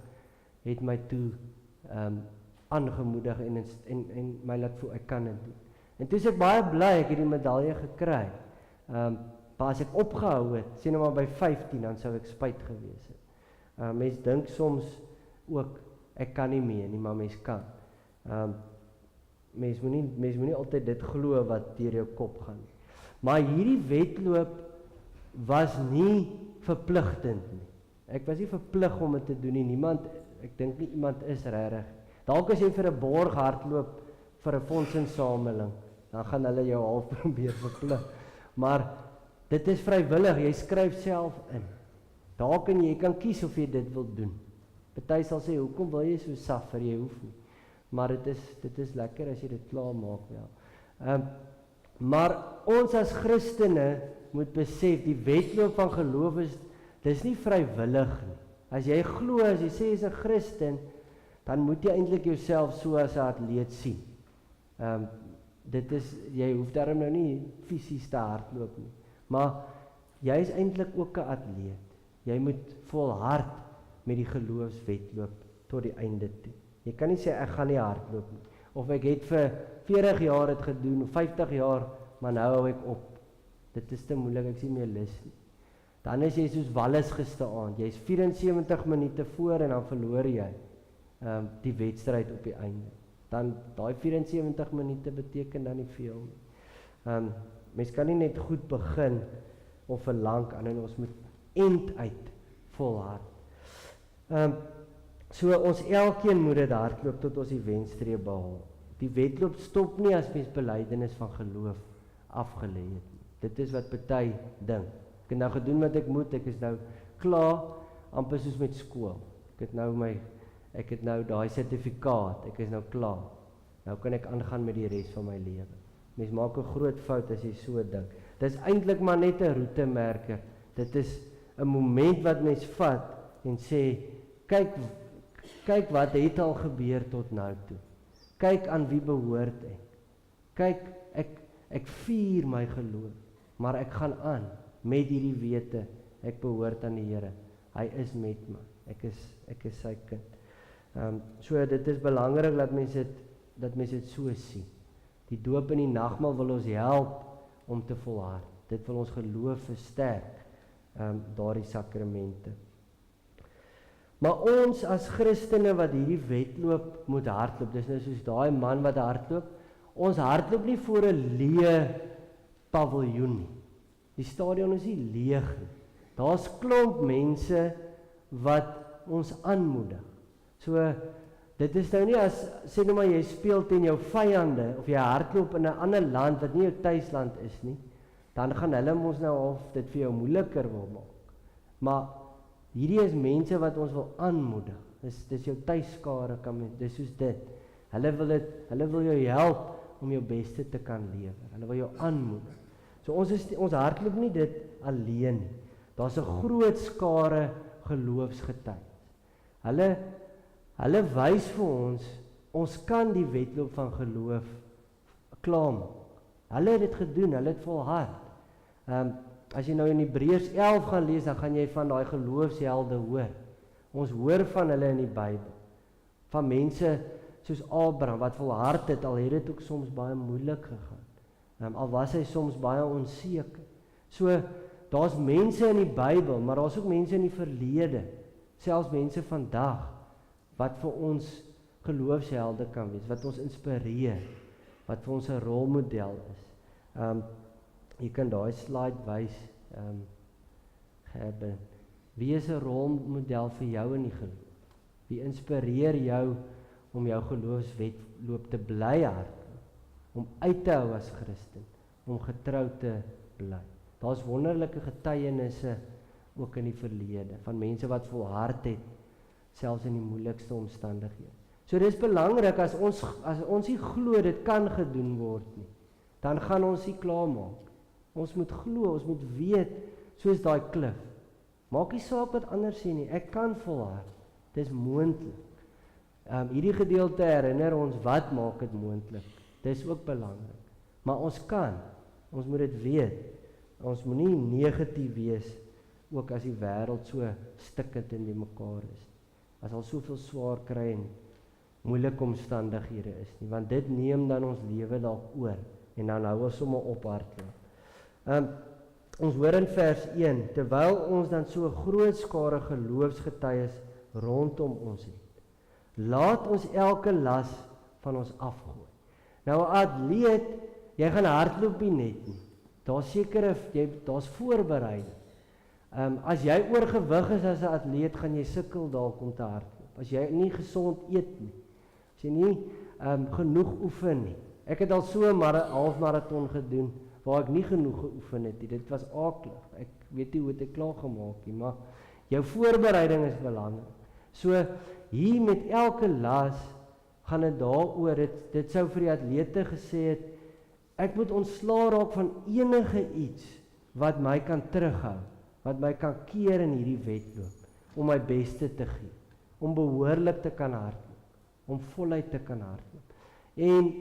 het my toe aangemoedig en my laat voel, ek kan dit doen. En toe is ek baie bly, ek het die medalje gekry. Maar as ek opgehou het, sê nou maar by 15, dan sou ek spyt gewees het. Mens dink soms ook, ek kan nie meer nie, maar mens kan. Mens moenie altyd dit glo wat deur jou kop gaan. Maar hierdie wedloop was nie verpligtend nie. Ek was nie verplig om dit te doen nie. Ek dink nie iemand is regtig. Dalk as jy vir 'n borg hardloop vir 'n fondsinsameling, dan gaan hulle jou half probeer verplig. Maar dit is vrywillig, jy skryf self in. Daar kan jy kan kies of jy dit wil doen. Party sal sê, hoekom wil jy so suffer? Jy hoef nie. Maar dit is lekker as jy dit klaar maak wel. Maar ons as Christene moet besef, die wedloop van geloof dis nie vrywillig nie. As jy glo, as jy sê jy is 'n Christen, dan moet jy eintlik jouself so as 'n atleet sien. Jy hoef daarom nou nie fisies te hardloop nie. Maar jy is eintlik ook 'n atleet. Jy moet volhard met die geloofswedloop tot die einde toe. Jy kan nie sê ek gaan nie hardloop nie. Of ek het vir 40 jaar dit gedoen, of 50 jaar, maar nou hou ek op. Dit is te moeilik, ek sien meer lus nie. Dan is jy soos Wallis gisteraand. Jy's 74 minute voor en dan verloor jy die wedstryd op die einde. Dan daai 74 minute beteken dan nie veel nie. Mens kan nie net goed begin of vir lank aan en ons moet end uit volhard. So ons elkeen moet dit hardloop tot ons die wenstreep behaal. Die wedloop stop nie as mens belydenis van geloof afgelê het nie. Dit is wat party dink. Ek het nou gedoen wat ek moet, ek is nou klaar, amper soos met skool. Ek het nou daai sertifikaat, ek is nou klaar. Nou kan ek aangaan met die res van my lewe. Mens maak 'n groot fout as jy so dink. Dis eintlik maar net 'n roetemerker. Dit is 'n moment wat mens vat en sê, kyk wat het al gebeur tot nou toe. Kyk aan wie behoort ek. Kyk, ek vier my geloof, maar ek gaan aan met hierdie wete, ek behoort aan die Here. Hy is met my. Ek is sy kind. So dit is belangrik dat mens dit so sien. Die doop en die nagmaal wil ons help om te volhard. Dit wil ons geloof versterk, daardie sakramente. Maar ons as Christene wat hierdie wedloop moet hardloop, dis nou soos daai man wat hardloop, ons hardloop nie voor 'n leë paviljoen nie. Die stadion is nie leeg nie. Daar's klomp mense wat ons aanmoedig. So, dit is nou nie as, sê nou maar jy speel teen jou vyande, of jy hardloop in 'n ander land wat nie jou tuisland is nie, dan gaan hulle ons nou of dit vir jou moeiliker wil maak. Maar hierdie is mense wat ons wil aanmoedig. Dis jou tuiskare, dis soos dit. Hulle wil jou help om jou beste te kan lewer. Hulle wil jou aanmoedig. So ons hardloop nie dit alleen nie. Daar's 'n groot skare geloofsgetuies. Hulle wys vir ons kan die wedloop van geloof klaarmaak. Hulle het dit gedoen, hulle het volhard. As jy nou in Hebreërs 11 gaan lees, dan gaan jy van daai geloofshelde hoor. Ons hoor van hulle in die Bybel. Van mense soos Abraham wat volhard het, al het dit ook soms baie moeilik gegaan. Al was hy soms baie onseker. So daar's mense in die Bybel, maar daar's ook mense in die verlede, selfs mense vandag wat vir ons geloofshelde kan wees, wat ons inspireer, wat vir ons 'n rolmodel is. Jy kan daai slide wys, Gerben. Wie is 'n rolmodel vir jou in die geloof? Wie inspireer jou om jou geloofswedloop te bly hardloop, om uit te hou as Christen, om getrou te bly? Daar's wonderlike getuienisse ook in die verlede van mense wat volhard het, selfs in die moeilikste omstandighede. So dis belangrik as ons nie glo dit kan gedoen word nie, dan gaan ons nie klaarmaak. Ons moet glo, ons moet weet, soos daai klif. Maak nie saak wat anders sê nie, ek kan volhard. Dis moontlik. Hierdie gedeelte herinner ons wat maak dit moontlik. Dis ook belangrik. Maar ons Ons moet dit weet. Ons moet nie negatief wees, ook as die wêreld so stikkend in die mekaar is. As al soveel swaar kry en moeilike omstandighede is nie, want dit neem dan ons lewe dalk oor, en dan hou ons sommer op hardloop. Ons hoor in vers 1, terwyl ons dan so 'n groot skare geloofsgetuies rondom ons het, laat ons elke las van ons afgooi. Nou 'n atleet, jy gaan hardloop nie net nie. Daar's voorbereiding. As jy oorgewig is as 'n atleet, gaan jy sukkel dalk om te hardloop. As jy nie gesond eet nie, as jy nie genoeg oefen nie. Ek het al so 'n halfmaraton gedoen waar ek nie genoeg geoefen het nie. Dit was aaklig. Ek weet nie hoe dit klaar gemaak nie, maar jou voorbereiding is belangrik. So hier met elke las gaan dit daaroor, dit sou vir die atlete gesê het, ek moet ontslaa raak van enige iets wat my kan terughou, wat my kan keer in hierdie wedloop, om my beste te gee, om behoorlik te kan hardloop, om voluit te kan hardloop. En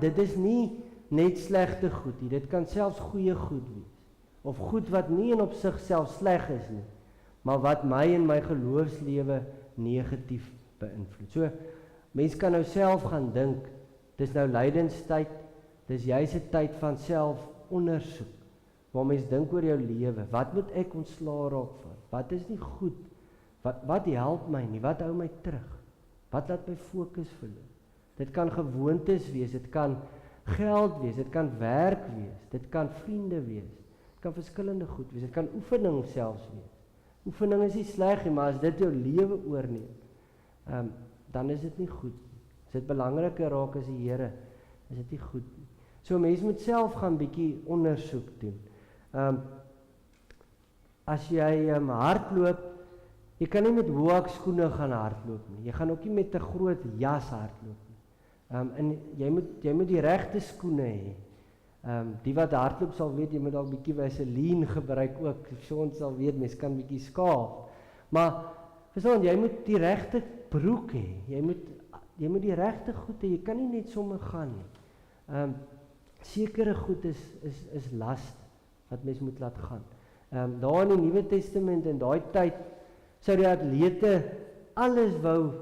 dit is nie net slegte goed nie, dit kan selfs goeie goed wees, of goed wat nie in op sigself sleg is nie, maar wat my en my geloofslewe negatief beïnvloed. So, mens kan nou self gaan dink, dis nou lydenstyd, dis juis 'n tyd van selfondersoek, waar mens dink oor jou lewe, wat moet ek ontslaa raak van? Wat is nie goed? Wat help my nie? Wat hou my terug? Wat laat my fokus verloor? Dit kan gewoontes wees, dit kan geld wees, dit kan werk wees, dit kan vriende wees, dit kan verskillende goed wees, dit kan oefening selfs wees. Oefening is nie sleg nie, maar as dit jou lewe oorneem, dan is dit nie goed nie. As dit belangriker raak as die Here, is dit nie goed nie. So mense moet self gaan bietjie ondersoek doen. As jy hardloop, jy kan nie met hoë skoene gaan hardloop nie. Jy gaan ook nie met 'n groot jas hardloop nie. En jy moet die regte skoene hê. Die wat hardloop sal weet, jy moet dalk bietjie Vaseline gebruik ook. Ons sal weet, mens kan bietjie skaaf. Maar verstaan, jy moet die regte broek hê. Jy moet die regte goed hê. Jy kan nie net sommer gaan nie. Sekere goed is last wat mens moet laat gaan. Daar in die Nuwe Testament in daai tyd sou die atlete alles wou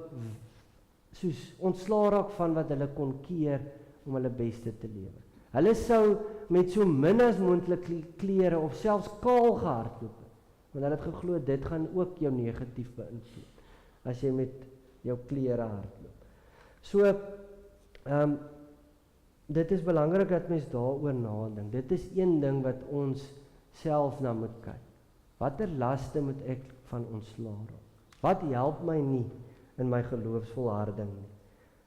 soos ontslaa raak van wat hulle kon keer om hulle beste te lewe. Hulle sou met so min as moontlik klere of selfs kaal gehardloop het, want hulle het geglo dit gaan ook jou negatief beïnvloed as jy met jou klere hardloop. So dit is belangrik dat mens daaroor nadink. Dit is een ding wat ons self na moet kyk. Watter laste moet ek van ontslaa raak? Wat help my nie in my geloofsvolharding nie?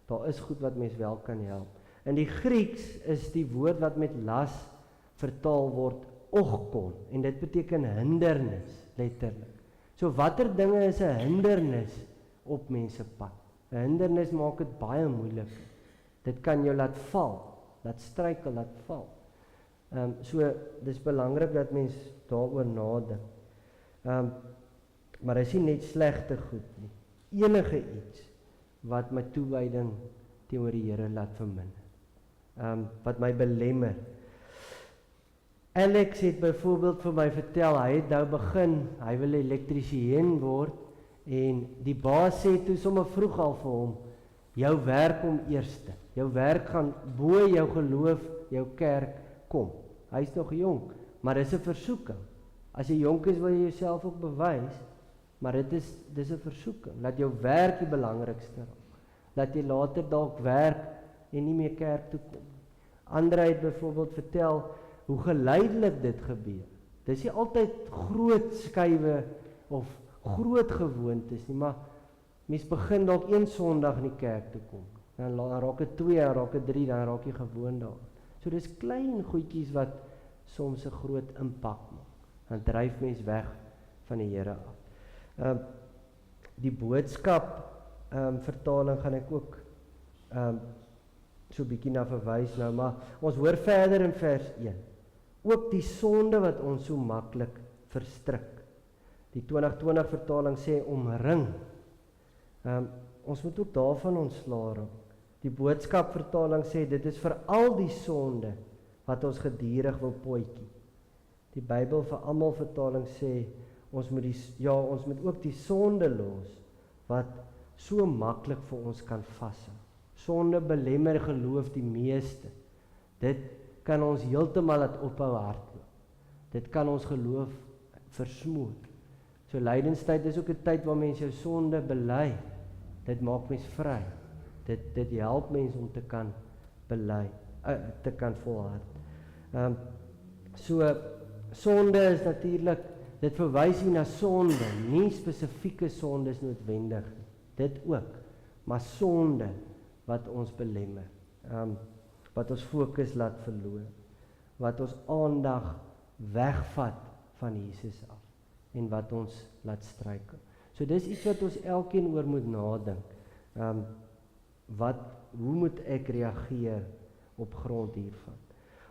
Daar is goed wat mens wel kan help. In die Grieks is die woord wat met las vertaal word ochkon, en dit beteken hindernis, letterlik. So watter dinge is 'n hindernis op mense pad? 'n Hindernis maak dit baie moeilik. Dit kan jou laat val, laat struikel, laat val. So dis belangrik dat mens daaroor nadink. Maar is nie net slegte goed nie. Enige iets wat my toewyding teenoor die Here laat verminder. Wat my belemmer. Alex het byvoorbeeld vir my vertel, hy het nou begin, hy wil elektriesien word, en die baas sê toe sommer vroeg al vir hom, jou werk kom eerste. Jou werk gaan bo jou geloof, jou kerk kom. Hy's nog jonk, maar dis 'n versoeking. As jy jonk is, wil jy jouself ook bewys, maar dis 'n versoeking. Laat jou werk die belangrikste raak. Laat jy later dalk werk en nie meer kerk toe kom. Andre het byvoorbeeld vertel hoe geleidelik dit gebeur. Dis nie altyd groot skuwe of groot gewoontes nie, maar mens begin dalk een Sondag in die kerk toe kom. Dan raak dit 2, dan raak dit 3, dan raak jy gewoond daaraan. So dis klein goedjies wat soms 'n groot impak maak. Dan dryf mens weg van die Here af. Die boodskap vertaling gaan ek ook so 'n bietjie na verwys nou, maar ons hoor verder in vers 1. Ook die sonde wat ons so maklik verstrik. Die 2020 vertaling sê omring. Ons moet ook daarvan ontslaa raak. Die boodskap vertaling sê dit is vir al die sonde wat ons gedurig wil potjie. Die Bybel vir almal vertaling sê, ons moet ook die sonde los, wat so maklik vir ons kan vashou. Sonde belemmer geloof die meeste. Dit kan ons heeltemal laat ophou hardloop. Dit kan ons geloof versmoor. So lydenstyd is ook 'n tyd waar mense jou sonde bely. Dit maak mens vry. Dit help mens om te kan bely, te kan volhard. So sonde is natuurlik, dit verwys hier na sonde, nie spesifieke sonde is noodwendig nie. Dit ook, maar sonde wat ons belemmer, wat ons fokus laat verloor, wat ons aandag wegvat van Jesus af en wat ons laat struikel. So dis iets wat ons elkeen oor moet nadink. Hoe moet ek reageer op grond hiervan?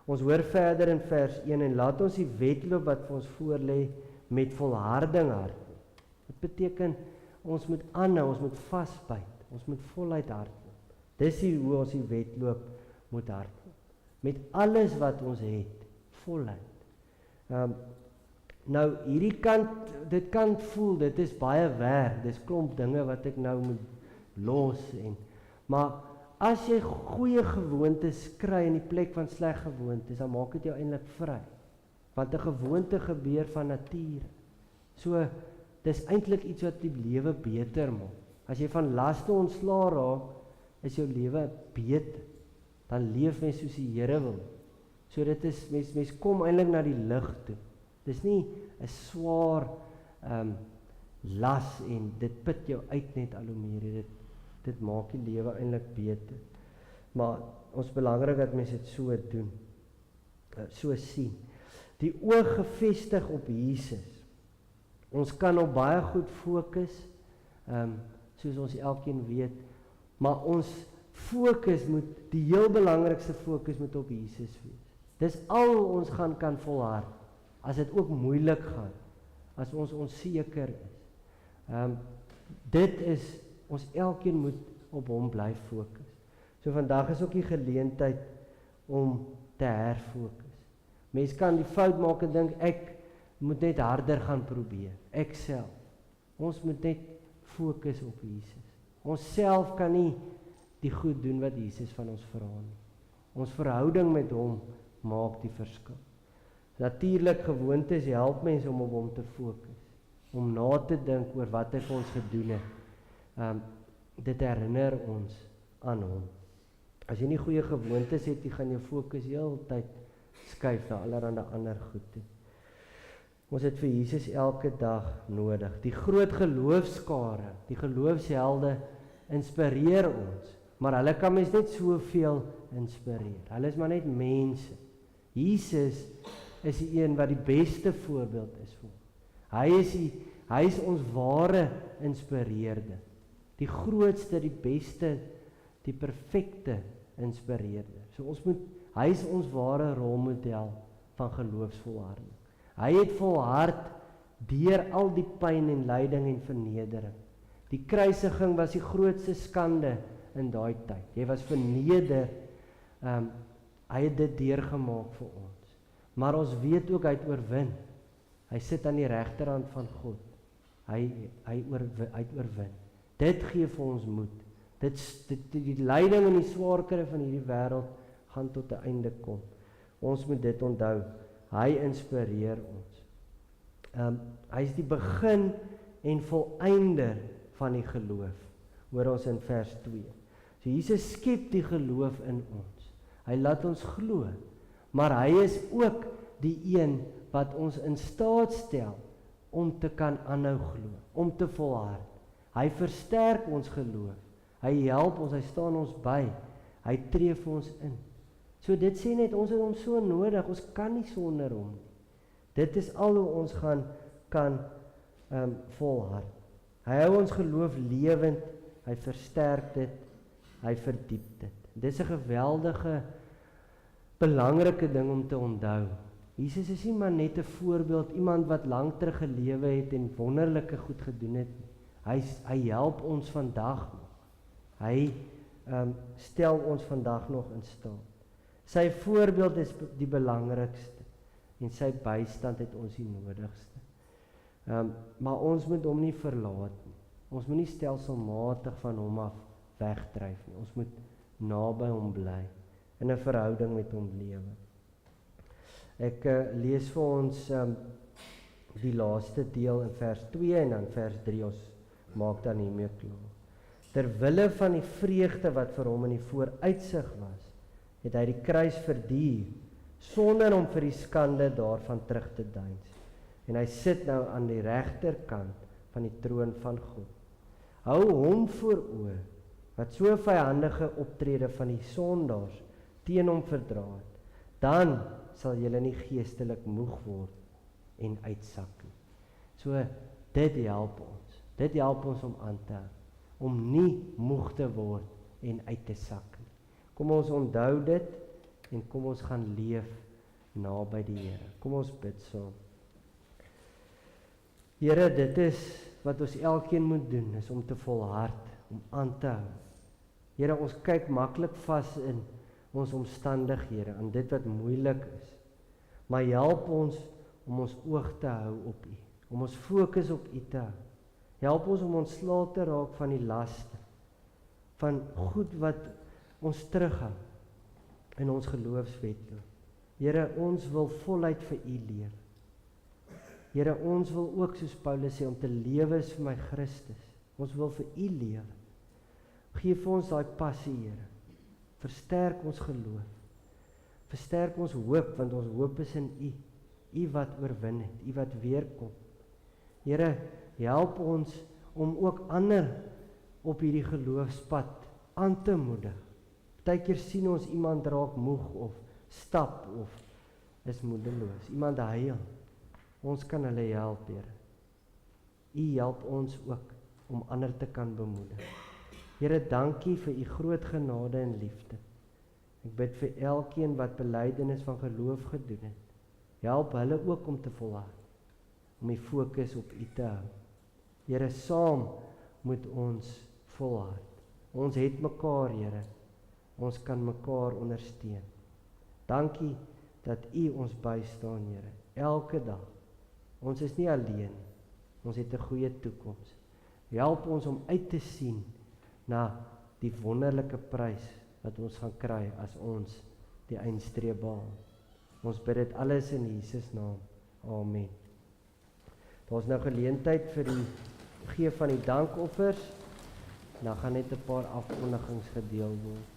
Ons hoor verder in vers 1 en laat ons die wedloop wat vir ons voorlê met volharding hardloop. Dit beteken ons moet aanhou, ons moet vasbyt, ons moet voluit hardloop. Dis hoe ons die wedloop moet hardloop. Met alles wat ons het, voluit. Nou hierdie kant, dit kan voel, dit is baie werk, dis klomp dinge wat ek nou moet los maar as jy goeie gewoontes kry in die plek van sleg gewoontes, dan maak dit jou eintlik vry. Want 'n gewoonte gebeur van nature. So dis eintlik iets wat die lewe beter maak. As jy van laste ontslae raak, is jou lewe beter. Dan leef mens soos die Here wil. So dit is mens kom eintlik na die lig toe. Dis nie 'n swaar las en dit put jou uit net al hoe meer. Dit maak die lewe eintlik beter. Maar ons belangrik dat mense dit so doen. So sien. Die oog gefestig op Jesus. Ons kan op baie goed fokus, soos ons elkeen weet, maar ons fokus moet, die heel belangrikste fokus moet op Jesus wees. Dis al ons kan volhard, as dit ook moeilik gaan, as ons onseker is. Dit is, ons elkeen moet op hom bly fokus. So vandag is ook die geleentheid om te herfokus. Mens kan die fout maak en dink, ek moet net harder gaan probeer, ek self. Ons moet net fokus op Jesus. Ons self kan nie die goed doen wat Jesus van ons vra nie. Ons verhouding met hom maak die verskil. Natuurlik gewoontes help mense om op hom te fokus, om na te dink oor wat hy vir ons gedoen het. Dit herinner ons aan hom. As jy nie goeie gewoontes het, jy gaan jou fokus heeltyd skuif na allerlei ander goed toe. Ons het vir Jesus elke dag nodig. Die groot geloofskare, die geloofshelde inspireer ons, maar hulle kan mens net soveel inspireer. Hulle is maar net mense. Jesus is die een wat die beste voorbeeld is vir ons. Hy is ons ware inspireerder. Die grootste, die beste, die perfekte inspireerder. So hy is ons ware rolmodel van geloofsvolharding. Hy het volhard deur al die pyn en lyding en vernedering. Die kruisiging was die grootste skande in daai tyd. Jy was verneder. Hy het dit deurgemaak vir ons. Maar ons weet ook hy het oorwin. Hy sit aan die regterhand van God. Hy het oorwin. Dit gee vir ons moed. Die lyding en die swaar kry van hierdie wêreld gaan tot 'n einde kom. Ons moet dit onthou. Hy inspireer ons. Hy is die begin en volëinder van die geloof. Hoor ons in vers 2. So Jesus skep die geloof in ons. Hy laat ons glo. Maar hy is ook die een wat ons in staat stel om te kan aanhou glo, om te volhard. Hy versterk ons geloof. Hy help ons, hy staan ons by. Hy tree vir ons in. So dit sê net, ons het hom so nodig, ons kan nie sonder hom nie. Dit is al hoe ons kan volhard. Hy hou ons geloof lewend, hy versterk dit, hy verdiep dit. Dit is 'n geweldige, belangrike ding om te onthou. Jesus is nie maar net 'n voorbeeld, iemand wat lank terug gelewe het en wonderlike goed gedoen het. Hy help ons vandag nog. Hy stel ons vandag nog in staat. Sy voorbeeld is die belangrikste en sy bystand het ons die nodigste. Maar ons moet hom nie verlaat nie. Ons moet nie stelselmatig van hom af wegdryf nie. Ons moet naby hom bly, in 'n verhouding met hom lewe. Ek lees vir ons die laaste deel in vers 2 en dan vers 3, ons maak dan hiermee klaar. Terwille van die vreugde wat vir hom in die vooruitsig was, het hy die kruis verduur, sonder om vir die skande daarvan terug te deins. En hy sit nou aan die regterkant van die troon van God. Hou hom voor oë, wat so vyandige optrede van die sondaars teen hom verdra het, dan sal julle nie geestelik moeg word en uitsak nie. So, dit help ons. Dit help ons om aan te hou, om nie moeg te word en uit te sak nie. Kom ons onthou dit en kom ons gaan leef naby die Here. Kom ons bid saam. Here, dit is wat ons elkeen moet doen, is om te volhard, om aan te hou. Here, ons kyk maklik vas in ons omstandighede, aan dit wat moeilik is. Maar help ons om ons oog te hou op U, om ons fokus op U te hou. Help ons om ontslae te raak van die laste, van goed wat ons terughou in ons geloofswetloop. Here, ons wil voluit vir U leef. Here, ons wil ook, soos Paulus sê, om te lewe is vir my Christus. Ons wil vir U lewe. Geef ons daai passie, Here. Versterk ons geloof. Versterk ons hoop, want ons hoop is in U. U wat oorwin het, U wat weerkom. Here, help ons om ook ander op hierdie geloofspad aan te moedig. Partykeer sien ons iemand raak moeg of stap of is moedeloos. Iemand huil. Ons kan hulle help, Here. U help ons ook om ander te kan bemoedig. Here, dankie vir U groot genade en liefde. Ek bid vir elkeen wat belydenis van geloof gedoen het. Help hulle ook om te volhard, om die fokus op U te hou. Here, saam moet ons volhard. Ons het mekaar, Here. Ons kan mekaar ondersteun. Dankie dat U ons bystaan, Here, elke dag. Ons is nie alleen nie. Ons het 'n goeie toekoms. Help ons om uit te sien na die wonderlike prys wat ons gaan kry as ons die eindstreep behaal. Ons bid dit alles in Jesus naam. Amen. Daar's nou geleentheid vir die gee van die dankoffers. Dan gaan net 'n paar afkondigings gedeel word.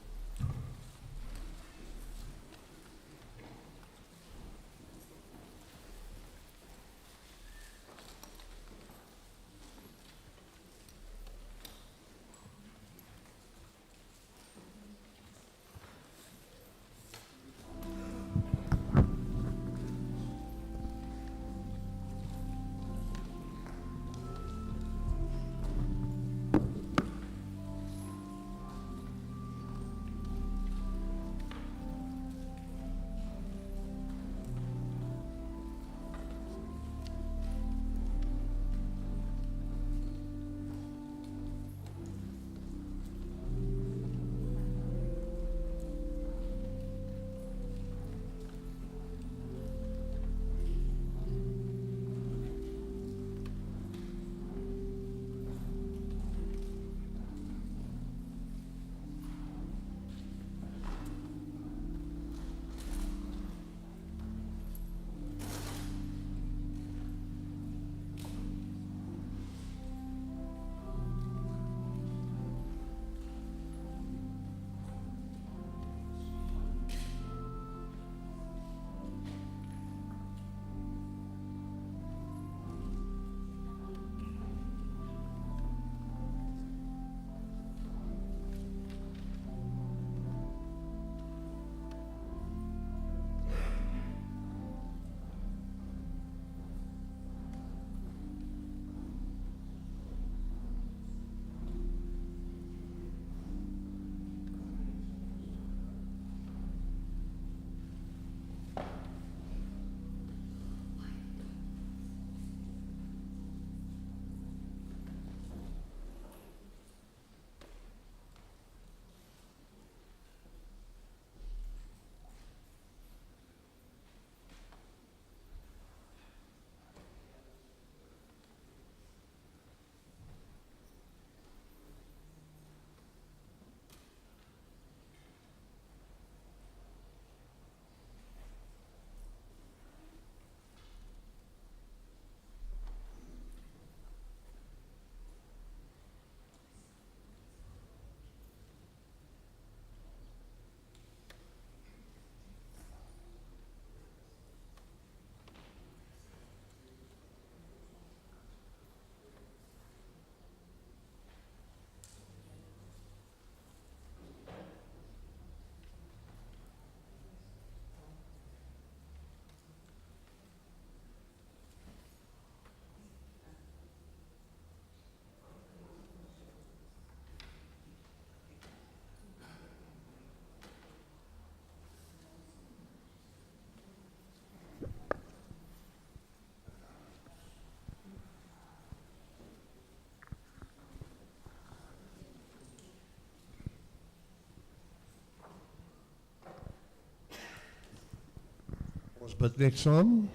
bid net saam.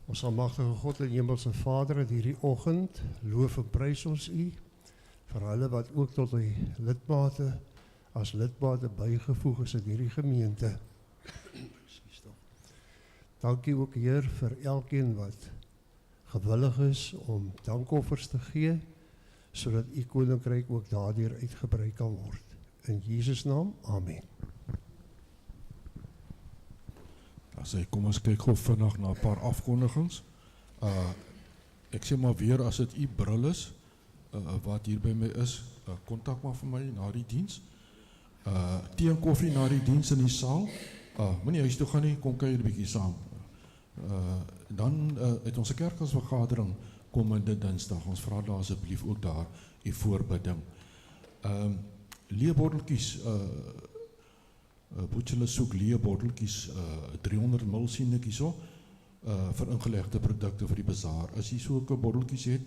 Ons almagtige God en hemelse Vader, in hierdie oggend loof en prys ons U vir hulle wat ook tot die lidmate as lidmate bygevoeg is in hierdie gemeente. Dankie ook Heer vir elkeen wat gewillig is om dankoffers te gee, sodat U koninkryk ook daardeur uitgebrei kan word. In Jesus naam, amen. Kom ons kyk gou vinnig na 'n paar afkondigings. Ek sê maar weer, as dit U bril is, wat hier by my is, kontak maar vir my na die diens. Tee en koffie na die diens in die saal. Moenie huis toe gaan nie, kom kuier 'n bietjie saam. Dan het ons 'n kerkgasvergadering komende Dinsdag. Ons vra daar asseblief ook daar U voorbidding. Leebotteltjies, Boetjie soek leebotteltjies, 300 ml sien ek hierso, vir ingelegde produkte vir die bazaar. As jy sulke botteltjies het,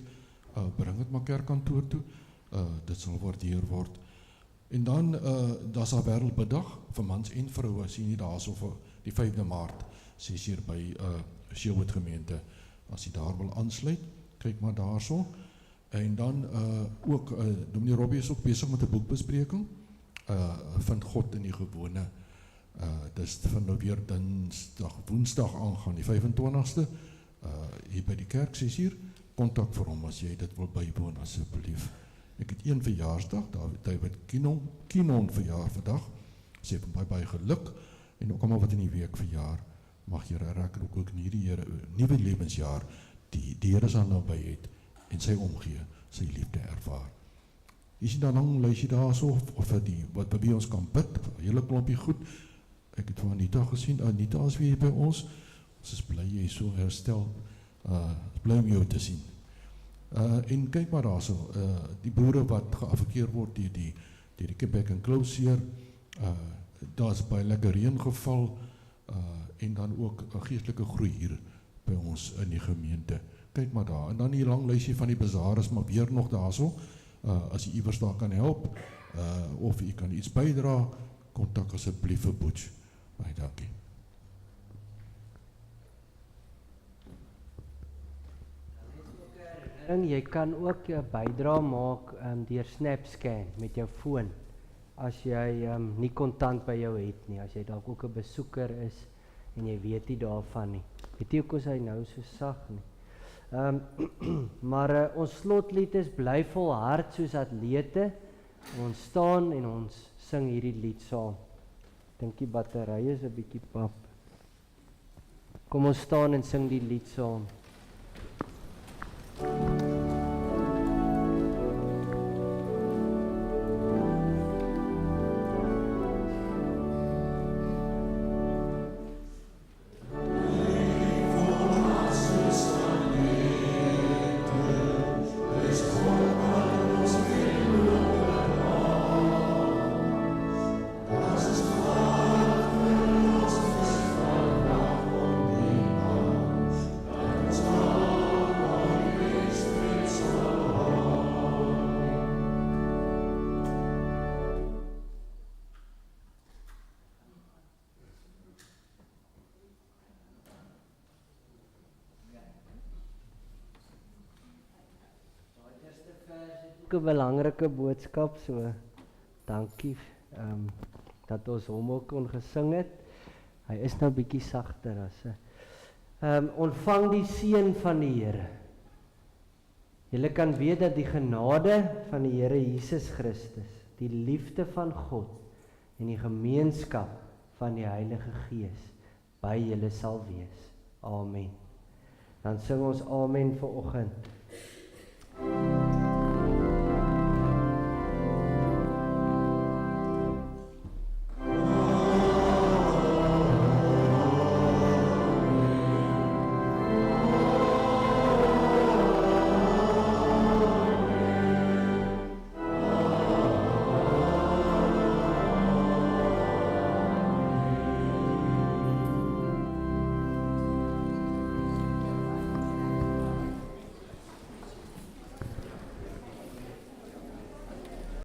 bring dit maar kerkkantoor toe. Dit sal waardeer word. En dan, daar's 'n wêreldbiddag vir mans en vroue, sien jy daarso vir die 5de Maart, 6 by Sherwood gemeente. As jy daar wil aansluit, kyk maar daarso. En dan ook, Dominee Robbie is ook besig met 'n boekbespreking, vind God in die gewone. Dis van nou weer Woensdag aangaan, die 25ste, hier by die kerk, 6uur. Kontak vir hom as jy dit wil bywoon asseblief. Ek het een verjaarsdag, David Kinon verjaar vandag. Sê vir baie geluk en ook almal wat in die week verjaar. Mag Here raak ook in hierdie nuwe lewensjaar die Here se naby het en sy omgee, sy liefde ervaar. Is jy dan lang luister jy daarso of die wat by ons kan bid, hele klompie goed. Ek het van Anita gesien, Anita is weer by ons. Ons is bly jy so herstel, bly om jou te sien. En kyk maar daarso, die boere wat geaffekteer word deur die Quebec enclosure, daar's baie lekker reën geval, en dan ook 'n geestelike groei hier by ons in die gemeente. Kyk maar daar. En dan die lang lysie van die bazaar is maar weer nog daarso. As jy iewers daar kan help, of jy kan iets bydra, kontak asseblief vir Butch. Baie dankie. Jy kan ook 'n bydra maak deur SnapScan met jou foon. As jy nie kontant by jou het nie, as jy dalk ook 'n besoeker is en jy weet nie daarvan nie. Weet jy hoekom hy nou so sag nie? Maar ons slotlied is bly volhard soos atlete. Ons staan en ons sing hierdie lied saam. Dink die battery is 'n bietjie pap. Kom ons staan en sing die lied saam. Ook 'n belangrike boodskap, so dankie dat ons hom ook kon gesing het. Hy is nou bietjie sagter as ontvang die seën van die Here. Julle kan weet dat die genade van die Here Jesus Christus, die liefde van God en die gemeenskap van die Heilige Gees by julle sal wees. Amen. Dan sing ons amen vir oggend.